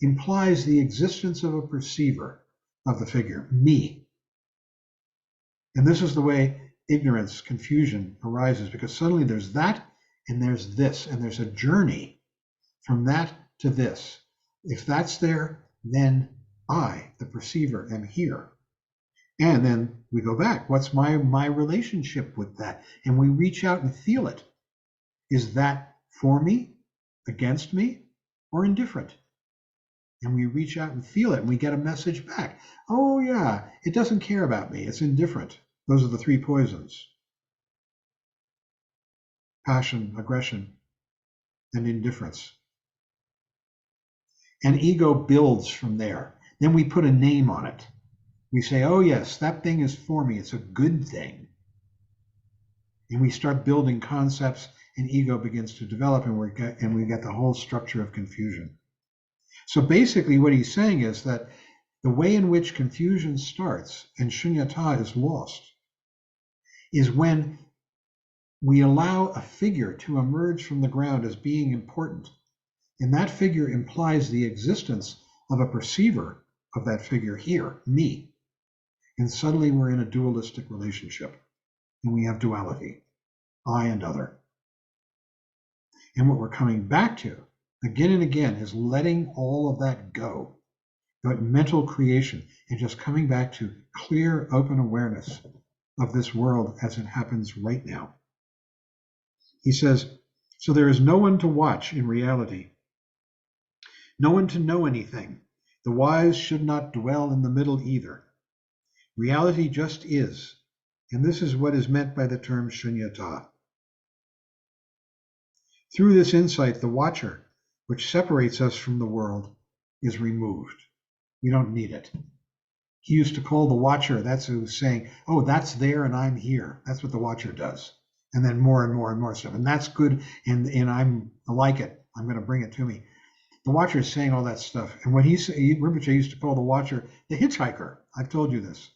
S1: implies the existence of a perceiver of the figure, me. And this is the way ignorance, confusion arises, because suddenly there's that and there's this, and there's a journey from that to this. If that's there, then I, the perceiver, am here. And then we go back. What's my relationship with that? And we reach out and feel it. Is that for me, against me, or indifferent? And we reach out and feel it, and we get a message back. Oh yeah, it doesn't care about me. It's indifferent. Those are the 3 poisons: passion, aggression, and indifference. And ego builds from there. Then we put a name on it. We say, oh yes, that thing is for me. It's a good thing. And we start building concepts, and ego begins to develop, and we get the whole structure of confusion. So basically what he's saying is that the way in which confusion starts and Shunyata is lost is when we allow a figure to emerge from the ground as being important. And that figure implies the existence of a perceiver of that figure here, me. And suddenly we're in a dualistic relationship, and we have duality, I and other. And what we're coming back to, again and again, is letting all of that go, that mental creation, and just coming back to clear, open awareness of this world as it happens right now. He says, so there is no one to watch in reality, no one to know anything. The wise should not dwell in the middle either. Reality just is, and this is what is meant by the term Shunyata. Through this insight, the watcher, which separates us from the world, is removed. We don't need it. He used to call the watcher, that's who's saying, oh, that's there and I'm here. That's what the watcher does. And then more and more and more stuff. And that's good, and I like it. I'm going to bring it to me. The watcher is saying all that stuff. And what Rinpoche used to call the watcher the hitchhiker. I've told you this.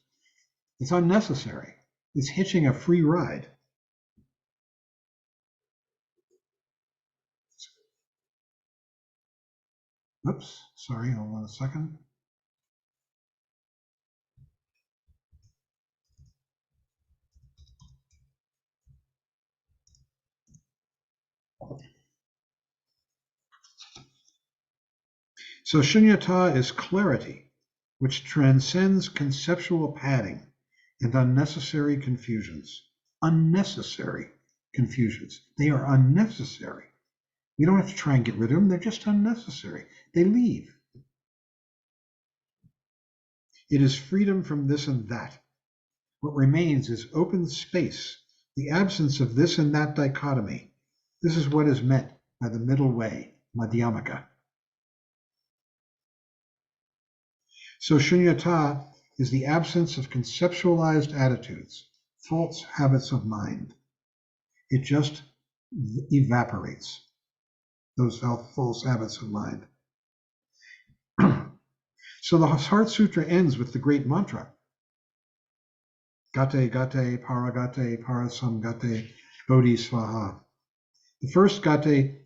S1: It's unnecessary. It's hitching a free ride. Oops, sorry, hold on a second. So Shunyata is clarity, which transcends conceptual padding and unnecessary confusions. Unnecessary confusions. They are unnecessary. You don't have to try and get rid of them. They're just unnecessary. They leave. It is freedom from this and that. What remains is open space, the absence of this and that dichotomy. This is what is meant by the middle way, Madhyamaka. So Shunyata is the absence of conceptualized attitudes, false habits of mind. It just evaporates, those false habits of mind. So the Heart Sutra ends with the great mantra. Gate, gate, paragate, parasamgate, bodhisvaha. The first gate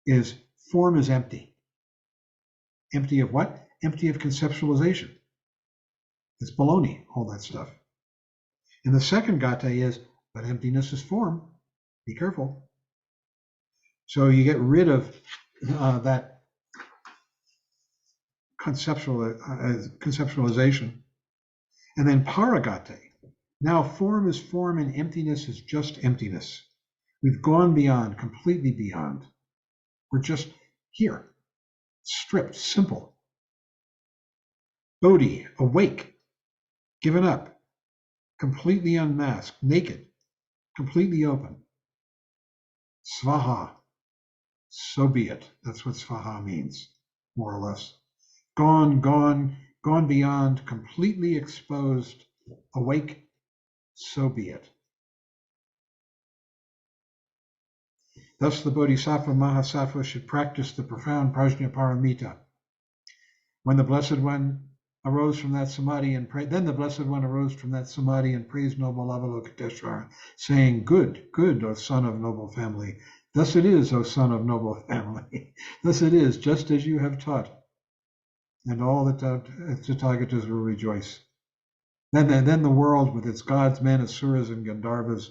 S1: is form is empty. Empty of what? Empty of conceptualization. It's baloney, all that stuff. And the second gate is, but emptiness is form. Be careful. So you get rid of that conceptualization. And then paragate. Now form is form and emptiness is just emptiness. We've gone beyond, completely beyond. We're just here, stripped, simple. Bodhi, awake, given up, completely unmasked, naked, completely open. Svaha, so be it. That's what svaha means, more or less. Gone, gone, gone beyond, completely exposed, awake, so be it. Thus the Bodhisattva Mahasattva should practice the profound Prajnaparamita. When the Blessed One arose from that samadhi and prayed, then the Blessed One arose from that samadhi and praised noble Avalokiteshvara, saying, good, good, O son of noble family. Thus it is, O son of noble family. Thus it is, just as you have taught. And all the Tathagatas will rejoice. Then the world with its gods, men, asuras, and Gandharvas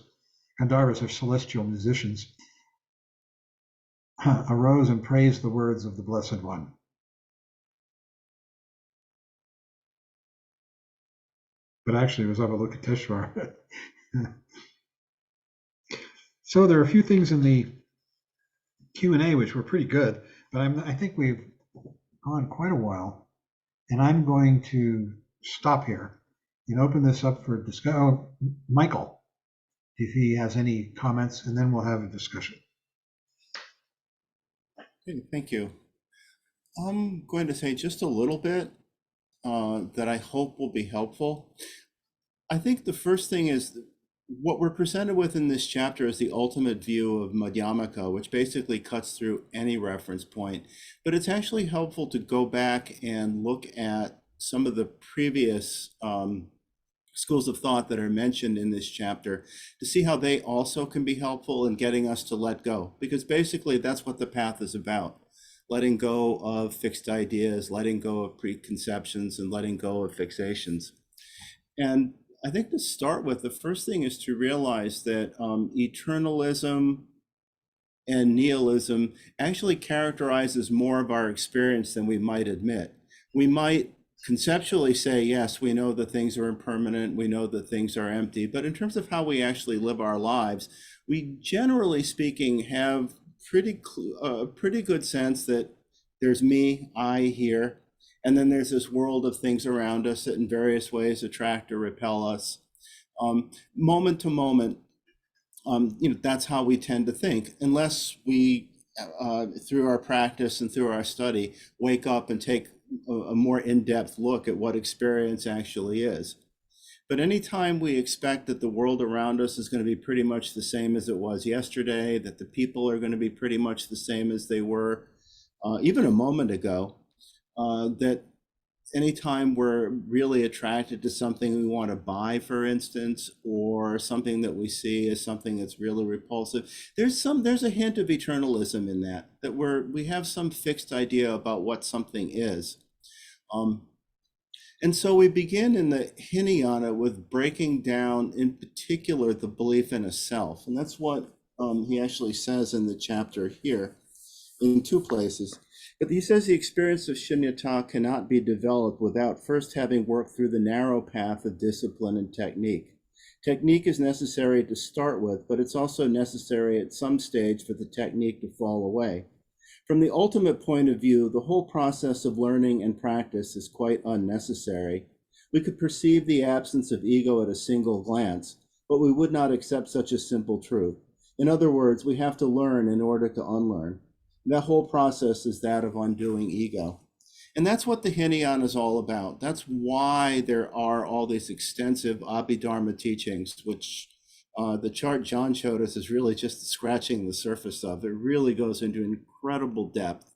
S1: are celestial musicians, arose and praised the words of the Blessed One. But actually it was Avalokiteshvara. So there are a few things in the Q&A which were pretty good, but I think we've gone quite a while, and I'm going to stop here and open this up for discussion. Oh, Michael, if he has any comments, and then we'll have a discussion.
S4: Thank you. I'm going to say just a little bit that I hope will be helpful. I think the first thing is what we're presented with in this chapter is the ultimate view of Madhyamaka, which basically cuts through any reference point. But it's actually helpful to go back and look at some of the previous schools of thought that are mentioned in this chapter to see how they also can be helpful in getting us to let go. Because basically that's what the path is about. Letting go of fixed ideas, letting go of preconceptions, and letting go of fixations. And I think to start with, the first thing is to realize that eternalism and nihilism actually characterizes more of our experience than we might admit. We might conceptually say, yes, we know that things are impermanent, we know that things are empty, but in terms of how we actually live our lives, we generally speaking have pretty good sense that there's me, I here, and then there's this world of things around us that in various ways attract or repel us. Moment to moment, that's how we tend to think, unless we, through our practice and through our study, wake up and take a more in-depth look at what experience actually is. But anytime we expect that the world around us is going to be pretty much the same as it was yesterday, that the people are going to be pretty much the same as they were even a moment ago, that anytime we're really attracted to something we want to buy, for instance, or something that we see as something that's really repulsive, there's a hint of eternalism in that we have some fixed idea about what something is. And so we begin in the Hinayana with breaking down, in particular, the belief in a self. And that's what he actually says in the chapter here in two places. But he says the experience of Shunyata cannot be developed without first having worked through the narrow path of discipline and technique. Technique is necessary to start with, but it's also necessary at some stage for the technique to fall away. From the ultimate point of view, the whole process of learning and practice is quite unnecessary. We could perceive the absence of ego at a single glance, but we would not accept such a simple truth. In other words, we have to learn in order to unlearn. That whole process is that of undoing ego. And that's what the Hinayana is all about. That's why there are all these extensive Abhidharma teachings, which the chart John showed us is really just scratching the surface of. It really goes into incredible depth.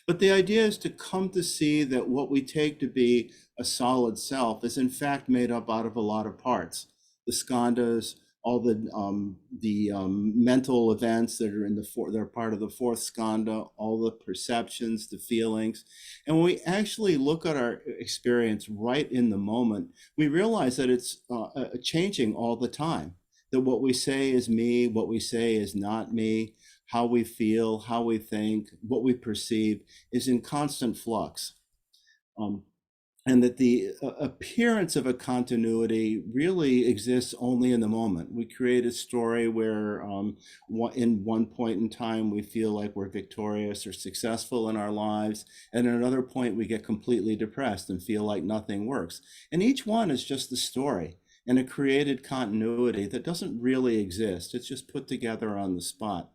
S4: But the idea is to come to see that what we take to be a solid self is in fact made up out of a lot of parts. The skandhas, all the mental events that are they're part of the fourth skandha, all the perceptions, the feelings. And when we actually look at our experience right in the moment, we realize that it's changing all the time. That what we say is me, what we say is not me, how we feel, how we think, what we perceive is in constant flux. And that the appearance of a continuity really exists only in the moment. We create a story where in one point in time we feel like we're victorious or successful in our lives, and at another point we get completely depressed and feel like nothing works. And each one is just the story and a created continuity that doesn't really exist. It's just put together on the spot.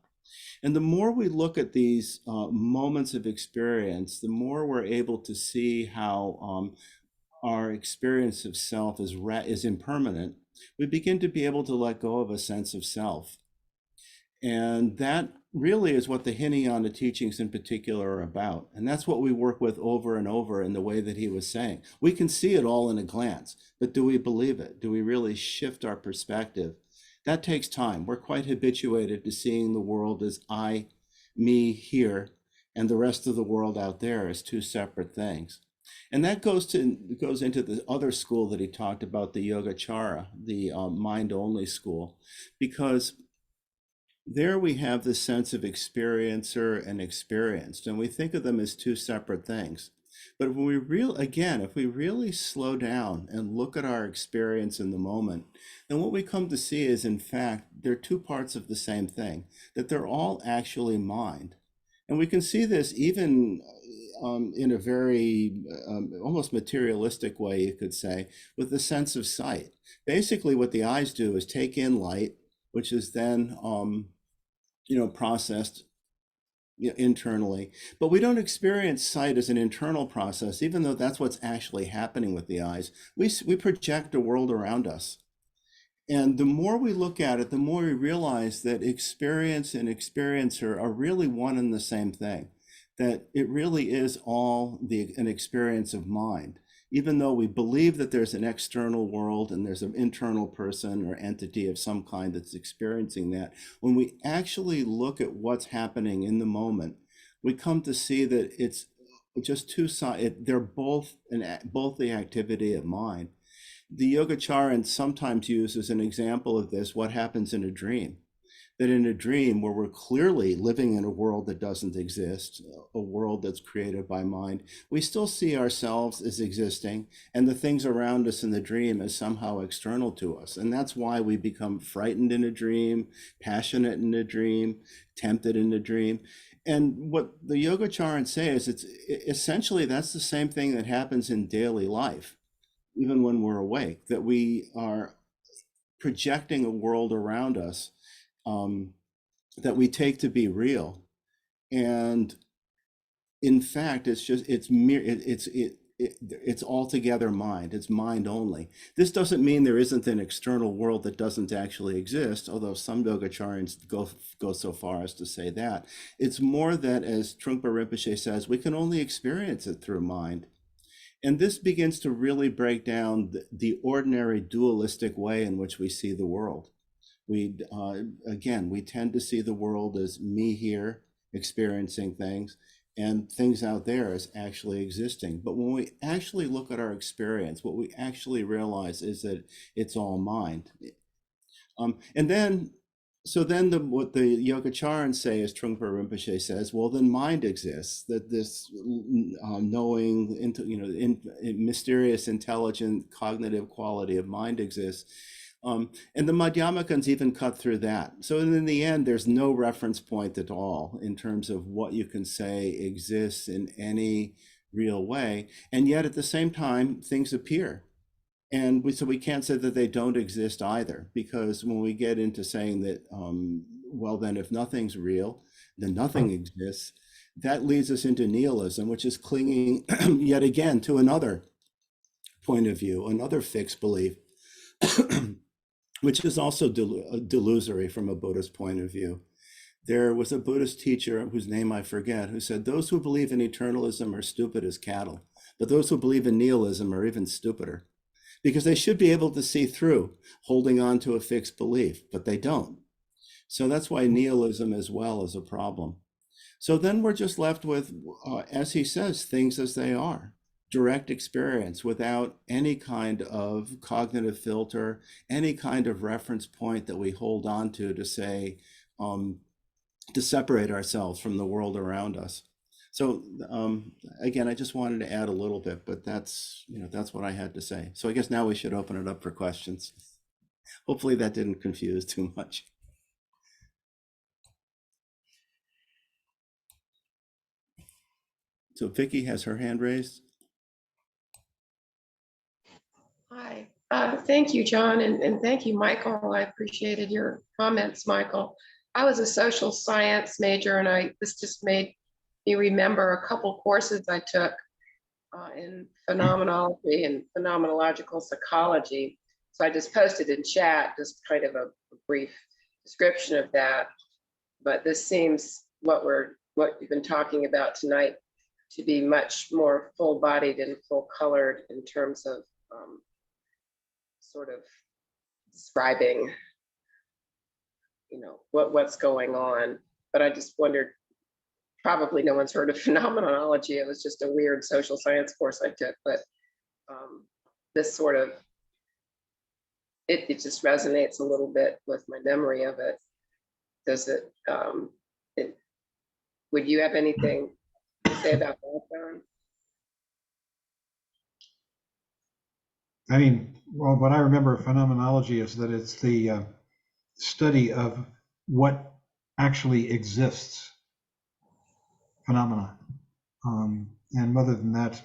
S4: And the more we look at these moments of experience, the more we're able to see how our experience of self is impermanent. We begin to be able to let go of a sense of self. And that really is what the Hinayana teachings in particular are about. And that's what we work with over and over in the way that he was saying. We can see it all in a glance, but do we believe it? Do we really shift our perspective? That takes time. We're quite habituated to seeing the world as I, me here, and the rest of the world out there as two separate things. And that goes into the other school that he talked about, the Yogacara, the mind-only school, because there we have this sense of experiencer and experienced, and we think of them as two separate things. But when if we really slow down and look at our experience in the moment, then what we come to see is, in fact, they're two parts of the same thing, that they're all actually mind. And we can see this even in a very almost materialistic way, you could say, with the sense of sight. Basically, what the eyes do is take in light, which is then processed internally. But we don't experience sight as an internal process, even though that's what's actually happening with the eyes. We project a world around us. And the more we look at it, the more we realize that experience and experiencer are really one and the same thing, that it really is all an experience of mind. Even though we believe that there's an external world and there's an internal person or entity of some kind that's experiencing that, when we actually look at what's happening in the moment, we come to see that it's just two sides. They're both the activity of mind. The Yogacaran sometimes uses an example of this, what happens in a dream. that in a dream where we're clearly living in a world that doesn't exist, a world that's created by mind, we still see ourselves as existing and the things around us in the dream as somehow external to us. And that's why we become frightened in a dream, passionate in a dream, tempted in a dream. And what the Yogacarans say is it's essentially that's the same thing that happens in daily life, even when we're awake, that we are projecting a world around us that we take to be real, and in fact, it's altogether mind. It's mind only. This doesn't mean there isn't an external world that doesn't actually exist, although some Yogacarans go so far as to say that. It's more that, as Trungpa Rinpoche says, we can only experience it through mind. And this begins to really break down the ordinary dualistic way in which we see the world. We tend to see the world as me here experiencing things and things out there as actually existing. But when we actually look at our experience, what we actually realize is that it's all mind. And then what the Yogacarans say, as Trungpa Rinpoche says, well, then mind exists, that this knowing, mysterious, intelligent, cognitive quality of mind exists. And the Madhyamikans even cut through that. So in the end, there's no reference point at all in terms of what you can say exists in any real way. And yet at the same time, things appear. And so we can't say that they don't exist either, because when we get into saying that, well, then if nothing's real, then nothing exists, that leads us into nihilism, which is clinging yet again to another point of view, another fixed belief, which is also delusory from a Buddhist point of view. There was a Buddhist teacher whose name I forget, who said, those who believe in eternalism are stupid as cattle, but those who believe in nihilism are even stupider, because they should be able to see through holding on to a fixed belief, but they don't. So that's why nihilism as well is a problem. So then we're just left with, as he says, things as they are. Direct experience without any kind of cognitive filter, any kind of reference point that we hold on to say, to separate ourselves from the world around us. So again, I just wanted to add a little bit, but that's what I had to say. So I guess now we should open it up for questions. Hopefully that didn't confuse too much. So Vicky has her hand raised.
S6: Hi, thank you, John, and thank you, Michael. I appreciated your comments, Michael. I was a social science major, and this just made me remember a couple courses I took in phenomenology and phenomenological psychology. So I just posted in chat just kind of a brief description of that. But this seems what you've been talking about tonight to be much more full-bodied and full-colored in terms of sort of describing, what's going on. But I just wondered, probably no one's heard of phenomenology. It was just a weird social science course I took, but this sort of, it just resonates a little bit with my memory of it. Does it, would you have anything to say about that, John?
S1: I mean, well, what I remember of phenomenology is that it's the study of what actually exists, phenomena. And other than that,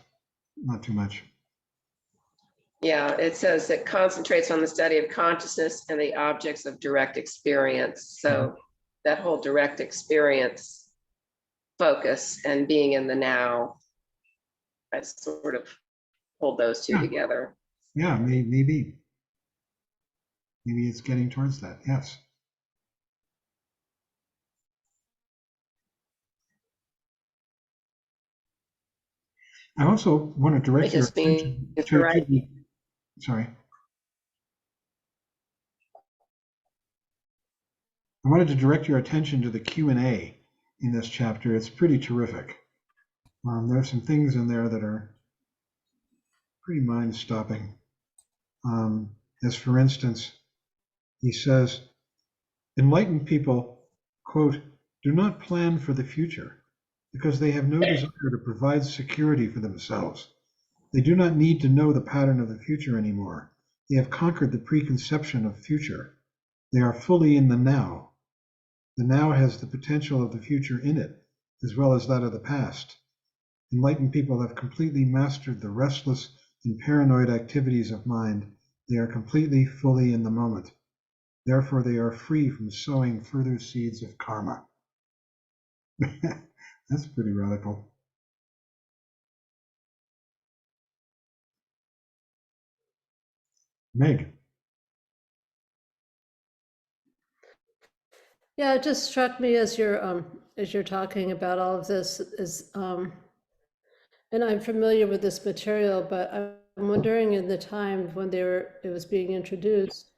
S1: not too much.
S6: Yeah, it says it concentrates on the study of consciousness and the objects of direct experience. So that whole direct experience focus and being in the now, I sort of hold those two together.
S1: Yeah, maybe it's getting towards that. Yes. I also want to direct your attention to sorry. I wanted to direct your attention to the Q&A in this chapter. It's pretty terrific. There are some things in there that are pretty mind-stopping. As for instance, he says, Enlightened people, quote, do not plan for the future because they have no desire to provide security for themselves. They do not need to know the pattern of the future anymore. They have conquered the preconception of future. They are fully in the now. The now has the potential of the future in it, as well as that of the past. Enlightened people have completely mastered the restless and paranoid activities of mind. They are completely, fully in the moment. Therefore, they are free from sowing further seeds of karma. That's pretty radical. Meg.
S7: Yeah, it just struck me as you're talking about all of this is, and I'm familiar with this material, but I'm wondering in the time when it was being introduced,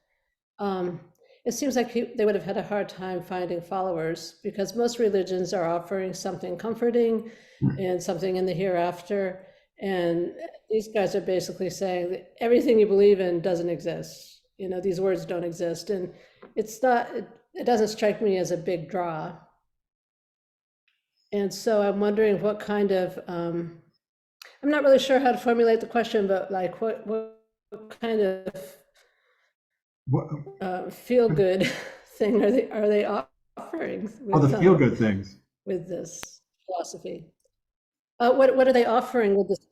S7: um, it seems like they would have had a hard time finding followers because most religions are offering something comforting and something in the hereafter, and these guys are basically saying that everything you believe in doesn't exist. You know, these words don't exist, and it's not. It doesn't strike me as a big draw. And so I'm wondering what kind of, I'm not really sure how to formulate the question, but like what kind of
S1: What,
S7: feel good thing are they offering
S1: oh,
S7: with,
S1: the feel good things.
S7: with this philosophy? What are they offering with this?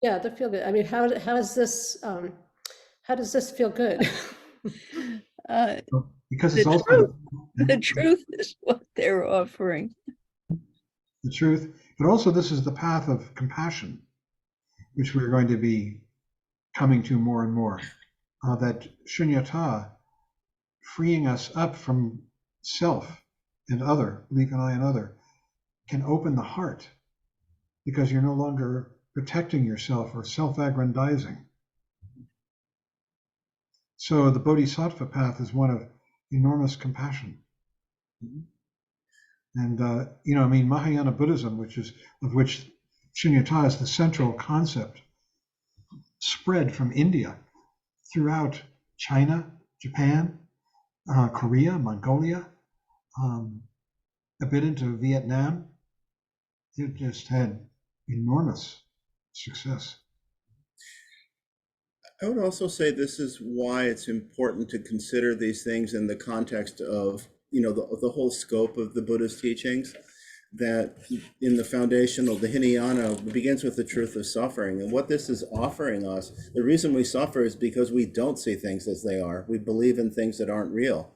S7: Yeah, the feel good. I mean, how is this, how does this feel good?
S1: Because
S8: The
S1: it's also
S8: truth. The truth is what they're offering.
S1: the truth, but also this is the path of compassion, which we're going to be coming to more and more. That Shunyata, freeing us up from self and other, belief in I and other, can open the heart because you're no longer protecting yourself or self-aggrandizing. So the Bodhisattva path is one of enormous compassion. And I mean, Mahayana Buddhism, of which Shunyata is the central concept, spread from India throughout China, Japan, Korea, Mongolia, a bit into Vietnam. It just had enormous success.
S4: I would also say this is why it's important to consider these things in the context of, the whole scope of the Buddhist teachings, that in the foundational, the Hinayana begins with the truth of suffering. And what this is offering us, the reason we suffer is because we don't see things as they are. We believe in things that aren't real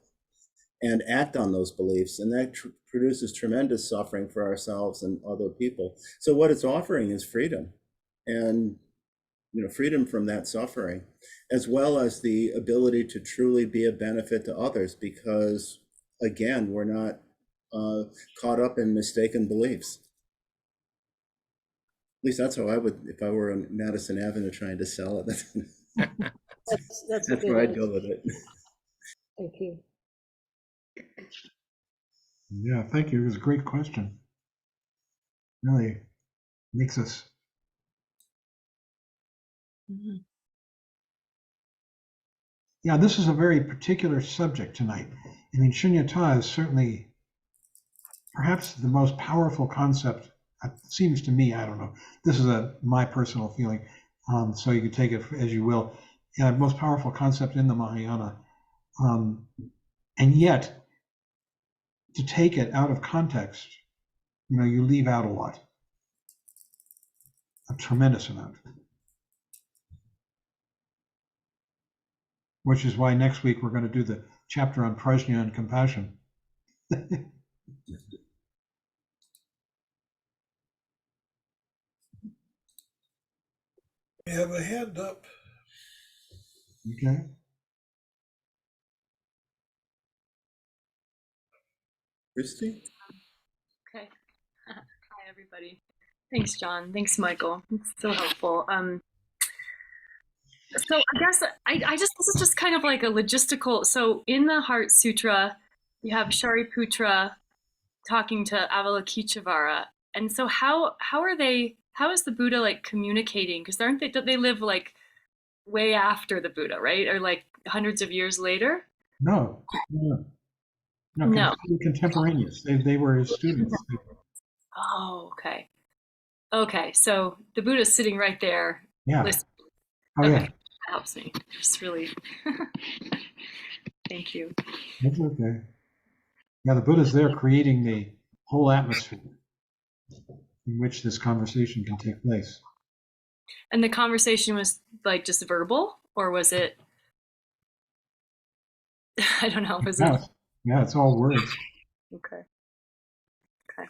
S4: and act on those beliefs. And that produces tremendous suffering for ourselves and other people. So what it's offering is freedom, and freedom from that suffering, as well as the ability to truly be a benefit to others, because again, we're not caught up in mistaken beliefs. At least that's how I would, if I were on Madison Avenue trying to sell it. That's where I'd go with it.
S7: Thank you.
S1: Yeah, thank you. It was a great question. Really makes us.
S8: Mm-hmm.
S1: Yeah, this is a very particular subject tonight. I mean, Shunyata is certainly perhaps the most powerful concept, it seems to me, I don't know. This is my personal feeling, so you can take it as you will. Yeah, most powerful concept in the Mahayana. And yet, to take it out of context, you leave out a lot, a tremendous amount. Which is why next week we're going to do the chapter on prajna and compassion.
S2: We have a hand up.
S1: Okay.
S4: Christy?
S9: Okay. Hi, everybody. Thanks, John. Thanks, Michael. It's so helpful. So I guess this is just kind of like a logistical. So in the Heart Sutra, you have Shariputra talking to Avalokiteshvara, and so how is the Buddha like communicating? Because don't they live like way after the Buddha, right? Or like hundreds of years later?
S1: No. No,
S9: No.
S1: contemporaneous. They were his students.
S9: Oh, okay. Okay, so the Buddha's sitting right there.
S1: Yeah.
S9: Listening.
S1: Oh,
S9: Okay,
S1: yeah.
S9: that helps me. Just really. Thank you.
S1: That's okay. Yeah, the Buddha's there creating the whole atmosphere in which this conversation can take place.
S9: And the conversation was like just verbal, or was it? I don't know. Was it?
S1: Yeah, it's all words.
S9: Okay. Okay.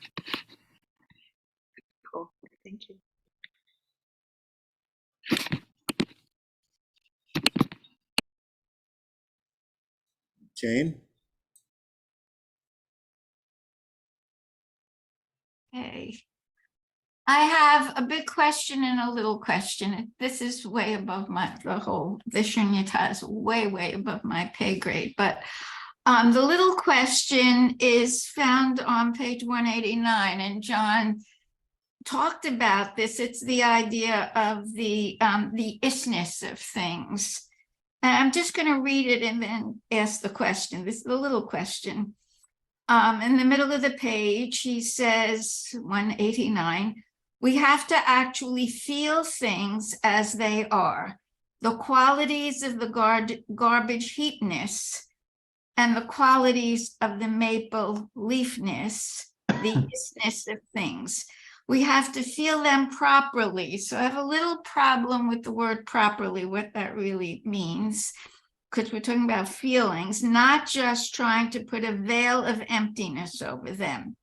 S9: Cool. Thank you.
S4: Jane?
S10: Okay. I have a big question and a little question. This is way above the Shunyata is way, way above my pay grade. But the little question is found on page 189, and John talked about this. It's the idea of the isness of things. And I'm just going to read it and then ask the question. This is the little question. In the middle of the page, he says, 189, we have to actually feel things as they are. The qualities of the garbage heapness and the qualities of the maple leafness, the isness of things. We have to feel them properly. So I have a little problem with the word properly, what that really means, because we're talking about feelings, not just trying to put a veil of emptiness over them.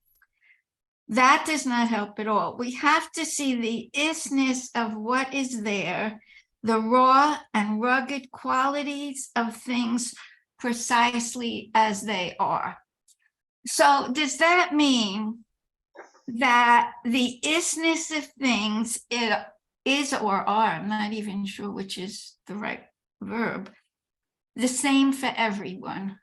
S10: That does not help at all. We have to see the isness of what is there, the raw and rugged qualities of things precisely as they are. So does that mean that the isness of things is or are, I'm not even sure which is the right verb, the same for everyone?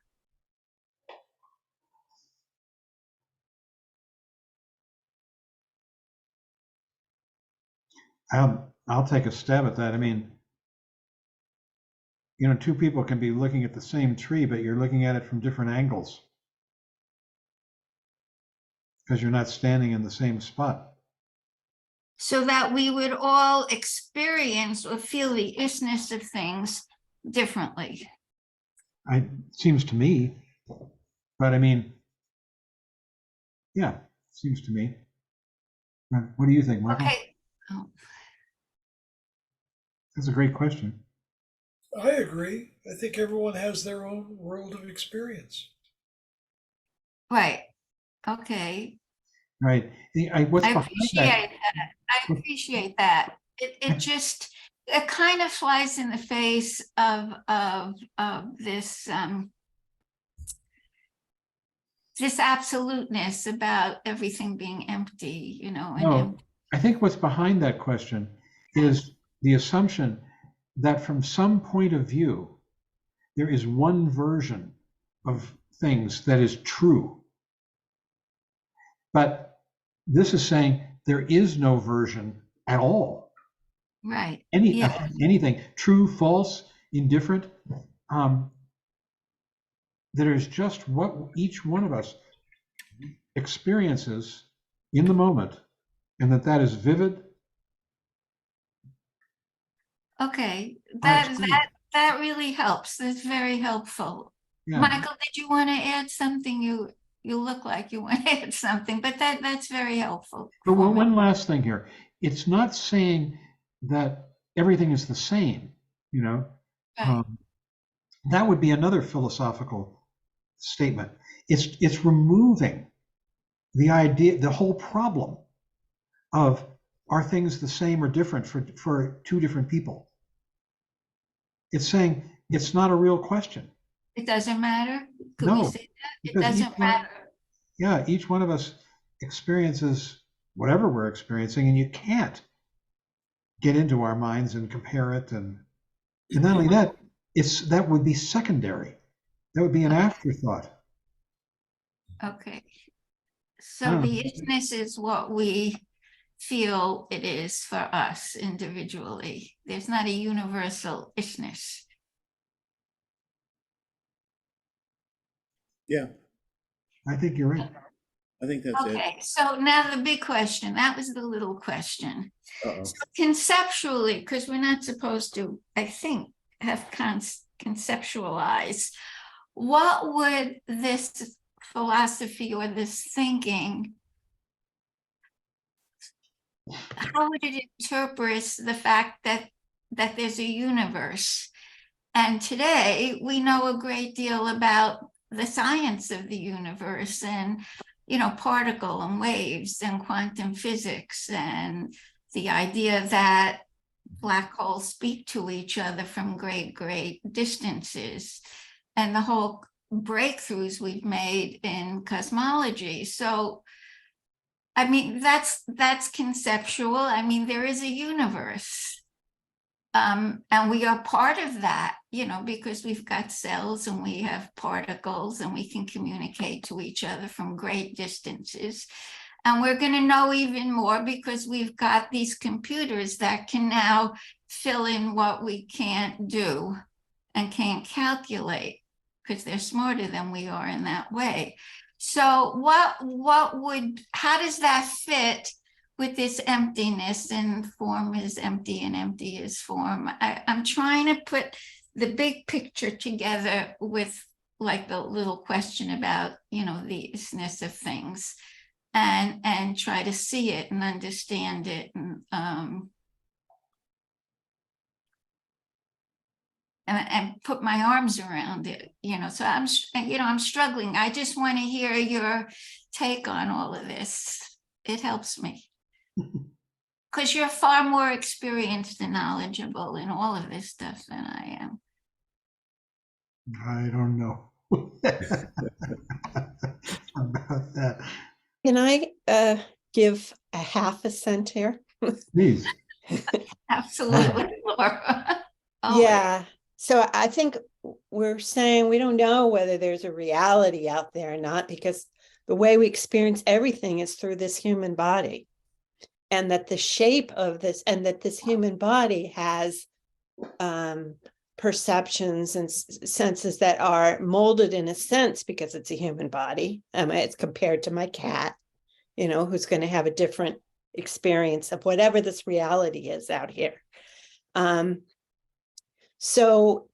S1: I'll take a stab at that. I mean, two people can be looking at the same tree, but you're looking at it from different angles because you're not standing in the same spot.
S10: So that we would all experience or feel the isness of things differently.
S1: Seems to me, but I mean, yeah, seems to me. What do you think, Michael?
S10: Okay. Oh.
S1: That's a great question.
S2: I agree. I think everyone has their own world of experience.
S10: Right. Okay.
S1: Right. What's behind that?
S10: I appreciate that. It just it kind of flies in the face of this this absoluteness about everything being empty,
S1: No, I think what's behind that question is the assumption that from some point of view, there is one version of things that is true. But this is saying there is no version at all.
S10: Right.
S1: Anything, true, false, indifferent. There is just what each one of us experiences in the moment, and that is vivid.
S10: Okay, that really helps. That's very helpful. Yeah. Michael, did you want to add something? You look like you want to add something, but that's very helpful.
S1: But one last thing here. It's not saying that everything is the same, Right. That would be another philosophical statement. It's removing the idea, the whole problem of are things the same or different for two different people. It's saying it's not a real question.
S10: It doesn't matter? Could
S1: No,
S10: we say that? It doesn't matter.
S1: Yeah, each one of us experiences whatever we're experiencing, and you can't get into our minds and compare it. And not only that, that would be secondary. That would be an afterthought.
S10: Okay. So the isness is what we feel it is for us individually. There's not a universal isness.
S4: Yeah.
S1: I think you're right.
S4: I think that's it.
S10: Okay, so now the big question, that was the little question.
S4: Uh-oh.
S10: So conceptually, because we're not supposed to, I think, have conceptualize, what would this philosophy or this thinking, how would it interpret the fact that there's a universe? And today we know a great deal about the science of the universe and, you know, particle and waves and quantum physics and the idea that black holes speak to each other from great, great distances and the whole breakthroughs we've made in cosmology. So, I mean, that's conceptual. I mean, there is a universe. And we are part of that, you know, because we've got cells and we have particles and we can communicate to each other from great distances. And we're going to know even more because we've got these computers that can now fill in what we can't do and can't calculate because they're smarter than we are in that way. So how does that fit with this emptiness, and form is empty and empty is form? I'm trying to put the big picture together with like the little question about, you know, the isness of things, and try to see it and understand it, and put my arms around it, you know. So I'm struggling. I just want to hear your take on all of this. It helps me. Because you're far more experienced and knowledgeable in all of this stuff than I am.
S1: I don't know about that.
S11: Can I give a half a cent here?
S1: Please.
S10: Absolutely, Laura.
S11: Yeah. So I think we're saying we don't know whether there's a reality out there or not, because the way we experience everything is through this human body. And that the shape of this, and that this human body has perceptions and senses that are molded in a sense because it's a human body. It's compared to my cat, you know, who's going to have a different experience of whatever this reality is out here. So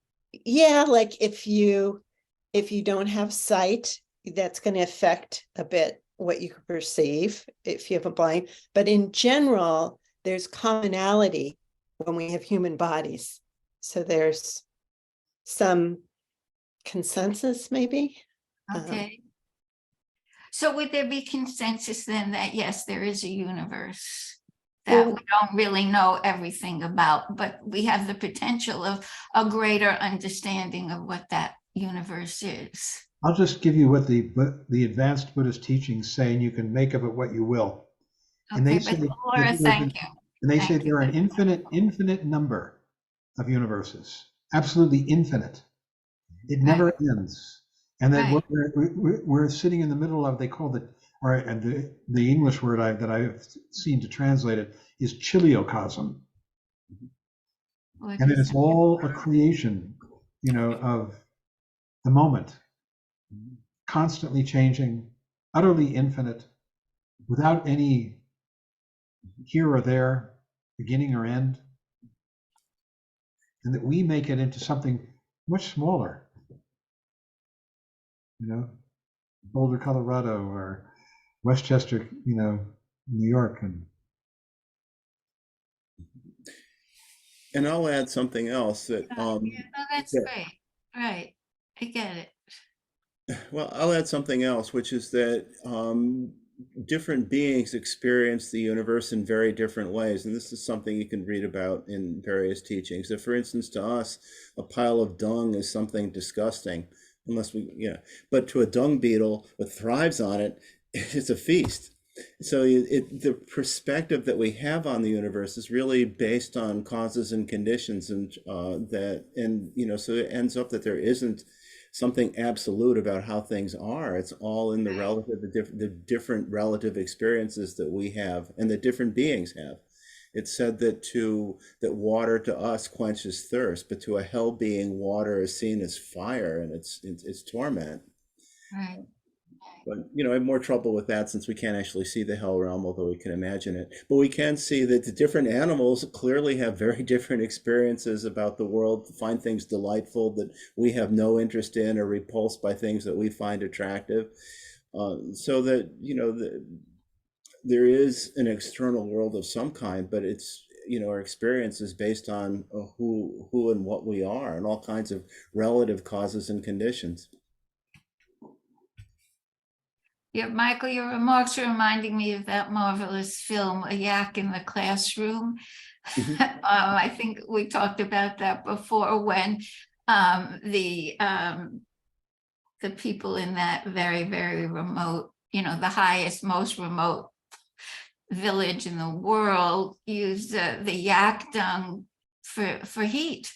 S11: yeah, like if you don't have sight, that's going to affect a bit what you can perceive if you have a blind. But in general, there's commonality when we have human bodies. So there's some consensus, maybe.
S10: Okay. So would there be consensus then that yes, there is a universe that we don't really know everything about, but we have the potential of a greater understanding of what that universe is?
S1: I'll just give you what the advanced Buddhist teachings say, and you can make of it what you will. And
S10: Okay,
S1: they say,
S10: Laura, thank you.
S1: And they say there are an infinite number of universes, absolutely infinite. It never ends. And that we're sitting in the middle of, they call it, or the English word that I've seen to translate it is chiliocosm. And it is all a creation, you know, of the moment, constantly changing, utterly infinite, without any here or there, beginning or end. And that we make it into something much smaller, you know, Boulder, Colorado, or Westchester, you know, New York.
S4: And I'll add something else that
S10: that's great. Right, I get it.
S4: Well, I'll add something else, which is that different beings experience the universe in very different ways. And this is something you can read about in various teachings. That, for instance, to us, a pile of dung is something disgusting, unless we, you know, but to a dung beetle that thrives on it, it's a feast. So the perspective that we have on the universe is really based on causes and conditions, and you know, so it ends up that there isn't something absolute about how things are. It's all in the different relative experiences that we have and that different beings have. It's said that water to us quenches thirst, but to a hell being, water is seen as fire and it's torment.
S10: Right.
S4: But I have more trouble with that since we can't actually see the hell realm, although we can imagine it. But we can see that the different animals clearly have very different experiences about the world, find things delightful that we have no interest in, or repulsed by things that we find attractive. So that there is an external world of some kind, but it's our experience is based on who and what we are, and all kinds of relative causes and conditions.
S10: Yeah, Michael, your remarks are reminding me of that marvelous film, A Yak in the Classroom. I think we talked about that before, when the people in that very, very remote, the highest, most remote village in the world use the yak dung for heat.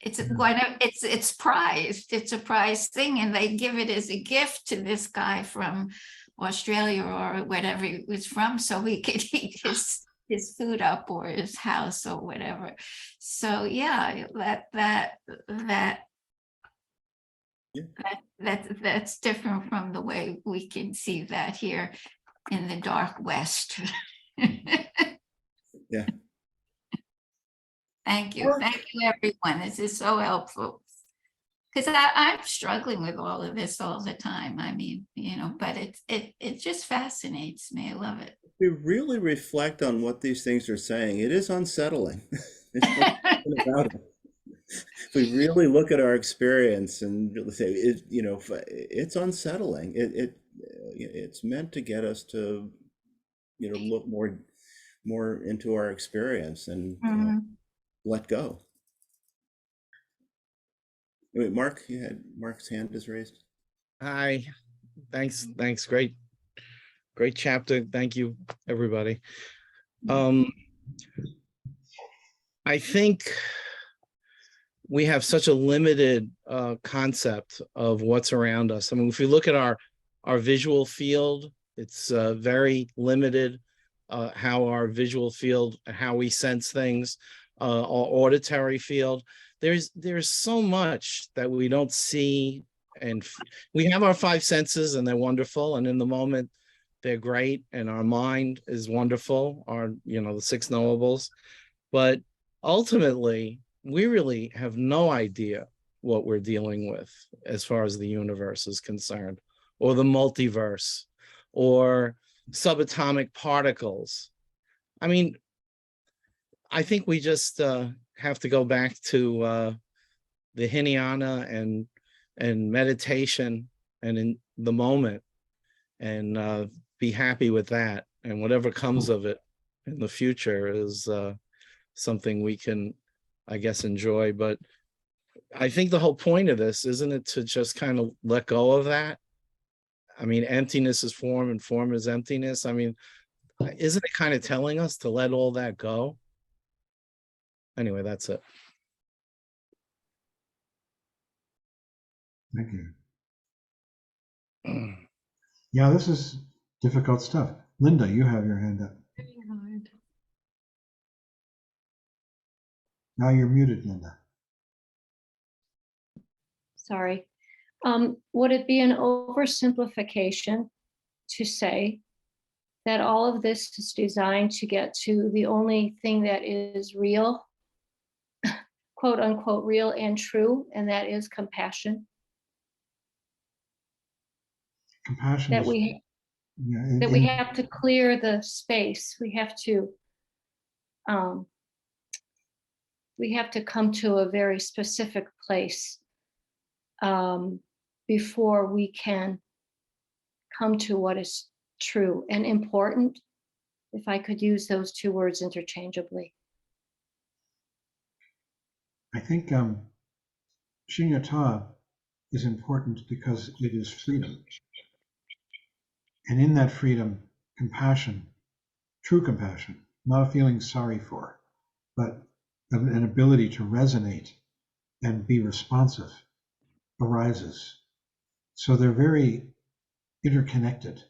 S10: It's prized. It's a prized thing, and they give it as a gift to this guy from Australia or whatever he was from, so he could heat his food up, or his house, or whatever. So yeah, that's different from the way we can see that here in the dark West.
S4: Yeah.
S10: Thank you, everyone. This is so helpful, because I'm struggling with all of this all the time. I mean, but it just fascinates me. I love it.
S4: If we really reflect on what these things are saying, it is unsettling. There's nothing about it. If we really look at our experience and really say it's unsettling. It's meant to get us to look more into our experience and let go. Wait, Mark, Mark's hand is raised.
S12: Hi, thanks. Great chapter. Thank you, everybody. I think we have such a limited concept of what's around us. I mean, if we look at our visual field, it's very limited. How our visual field, how we sense things, our auditory field. There's so much that we don't see, and we have our five senses, and they're wonderful, and in the moment they're great, and our mind is wonderful, the six knowables. But ultimately, we really have no idea what we're dealing with as far as the universe is concerned, or the multiverse, or subatomic particles. I mean, I think we just have to go back to the Hinayana and meditation, and in the moment, and be happy with that. And whatever comes of it in the future is something we can, I guess, enjoy. But I think the whole point of this, isn't it, to just kind of let go of that? I mean, emptiness is form, and form is emptiness. I mean, isn't it kind of telling us to let all that go? Anyway, that's it.
S1: Thank you. Yeah, this is difficult stuff. Linda, you have your hand up. Now you're muted, Linda.
S13: Sorry. Would it be an oversimplification to say that all of this is designed to get to the only thing that is real, quote unquote, real and true, and that is compassion?
S1: Compassion
S13: That
S1: is,
S13: we have to clear the space. We have to come to a very specific place before we can come to what is true and important, if I could use those two words interchangeably.
S1: I think Shunyata is important because it is freedom. And in that freedom, compassion, true compassion, not a feeling sorry for, but an ability to resonate and be responsive, arises. So they're very interconnected,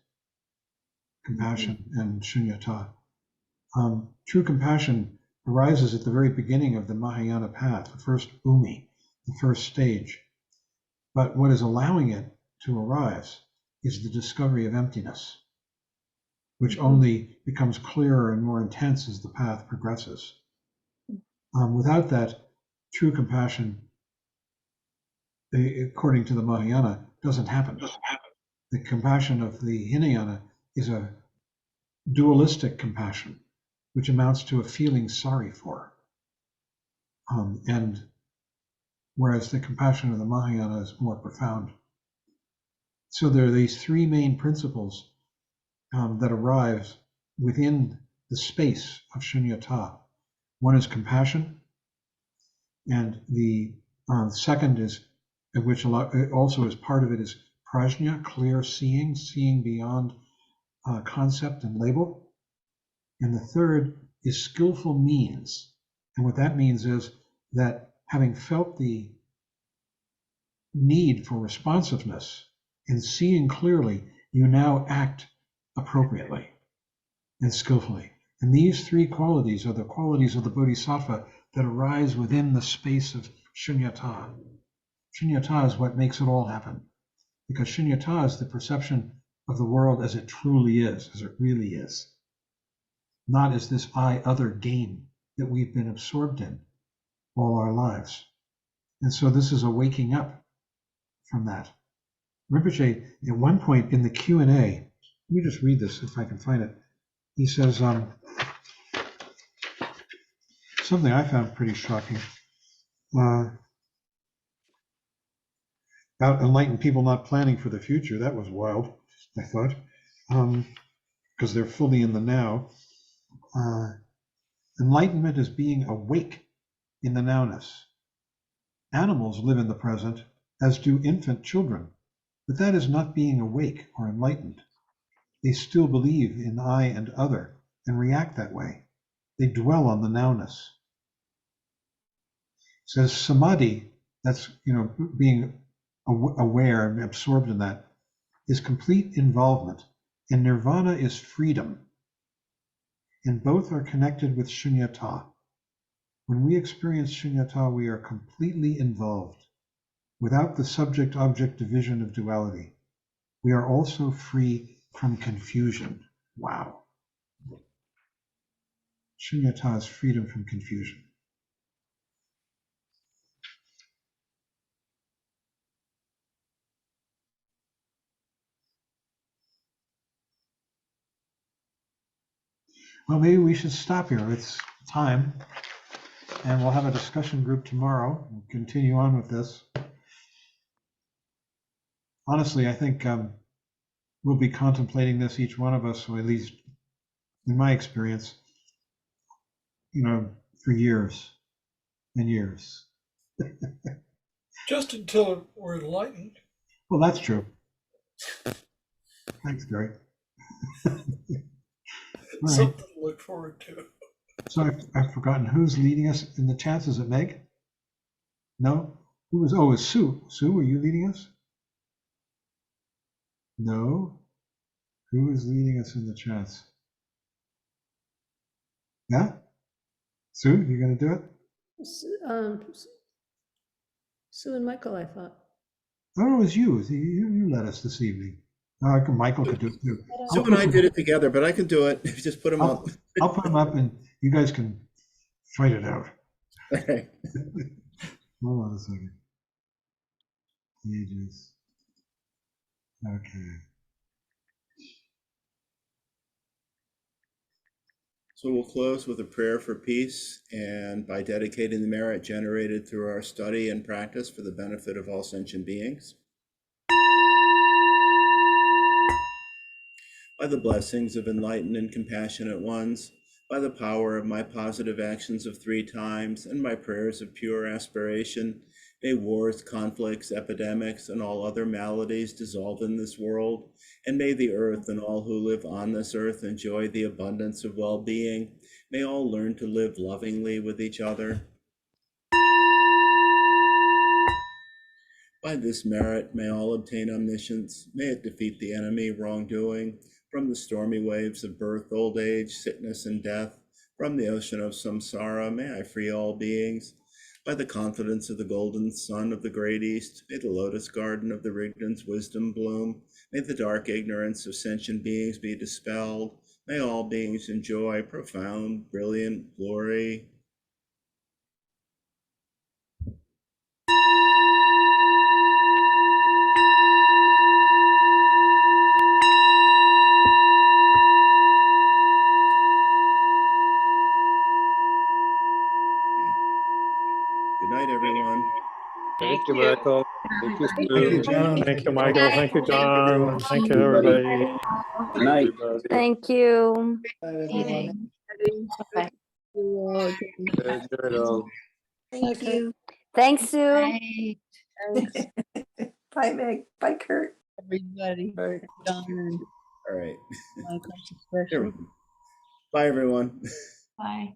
S1: compassion and Shunyata. True compassion arises at the very beginning of the Mahayana path, the first bhumi, the first stage. But what is allowing it to arise is the discovery of emptiness, which only becomes clearer and more intense as the path progresses. Without that, true compassion, according to the Mahayana, doesn't happen. The compassion of the Hinayana is a dualistic compassion, which amounts to a feeling sorry for. And whereas the compassion of the Mahayana is more profound. So there are these three main principles that arise within the space of Shunyata. One is compassion, and the second is, which also is part of it, is prajna, clear seeing, seeing beyond concept and label. And the third is skillful means. And what that means is that having felt the need for responsiveness and seeing clearly, you now act appropriately and skillfully. And these three qualities are the qualities of the Bodhisattva that arise within the space of Shunyata. Shunyata is what makes it all happen, because Shunyata is the perception of the world as it truly is, as it really is, not as this I-other game that we've been absorbed in all our lives. And so this is a waking up from that. Rinpoche, at one point in the Q&A, let me just read this if I can find it. He says something I found pretty shocking. About enlightened people not planning for the future. That was wild, I thought, because they're fully in the now. Enlightenment is being awake in the nowness. Animals live in the present, as do infant children, but that is not being awake or enlightened. They still believe in I and other and react that way. They dwell on the nowness. It says samadhi, that's being aware and absorbed in that, is complete involvement, and nirvana is freedom. And both are connected with shunyata. When we experience shunyata, we are completely involved, without the subject-object division of duality. We are also free from confusion. Wow. Shunyata is freedom from confusion. Well, maybe we should stop here. It's time. And we'll have a discussion group tomorrow. We'll continue on with this. Honestly, I think we'll be contemplating this, each one of us, or at least in my experience, for years and years.
S2: Just until we're enlightened.
S1: Well, that's true. Thanks, Gary.
S2: Something to look forward to.
S1: So I've forgotten who's leading us in the chants. Is it Meg? No? Who was? Oh, it's Sue. Sue, are you leading us? No? Who is leading us in the chants? Yeah? Sue, you going to do it?
S7: Sue and Michael, I thought.
S1: Oh, it was you. You led us this evening. Michael could do it too.
S4: Sue and I did it together, but I can do it. Just put them up.
S1: I'll put them up and you guys can fight it out.
S4: Okay.
S1: Hold on a second. Pages. Okay.
S4: So we'll close with a prayer for peace, and by dedicating the merit generated through our study and practice for the benefit of all sentient beings. By the blessings of enlightened and compassionate ones, by the power of my positive actions of 3 times and my prayers of pure aspiration, may wars, conflicts, epidemics, and all other maladies dissolve in this world, and may the earth and all who live on this earth enjoy the abundance of well-being. May all learn to live lovingly with each other. By this merit, may all obtain omniscience. May it defeat the enemy wrongdoing. From the stormy waves of birth, old age, sickness, and death, from the ocean of samsara, may I free all beings. By the confidence of the golden sun of the great east, may the lotus garden of the Rigdon's wisdom bloom. May the dark ignorance of sentient beings be dispelled. May all beings enjoy profound, brilliant glory. Good night, everyone.
S5: Thank you, Michael. Thank you,
S3: Everybody.
S2: Thank you,
S5: Sue.
S2: John. Thank you, Michael. Thank you,
S10: Good night.
S2: John. Thank you,
S5: Everybody.
S2: everybody.
S5: Good night. Everybody.
S8: Thank you.
S10: Evening. Bye.
S8: You all.
S5: Good night, all.
S11: Thank
S7: Okay.
S11: you.
S8: Thanks, Sue.
S10: Bye.
S8: Thanks,
S11: Bye, Meg. Bye, Kurt.
S8: everybody.
S5: Bye.
S8: John and
S4: All right.
S8: Michael especially.
S4: Bye, everyone.
S10: Bye.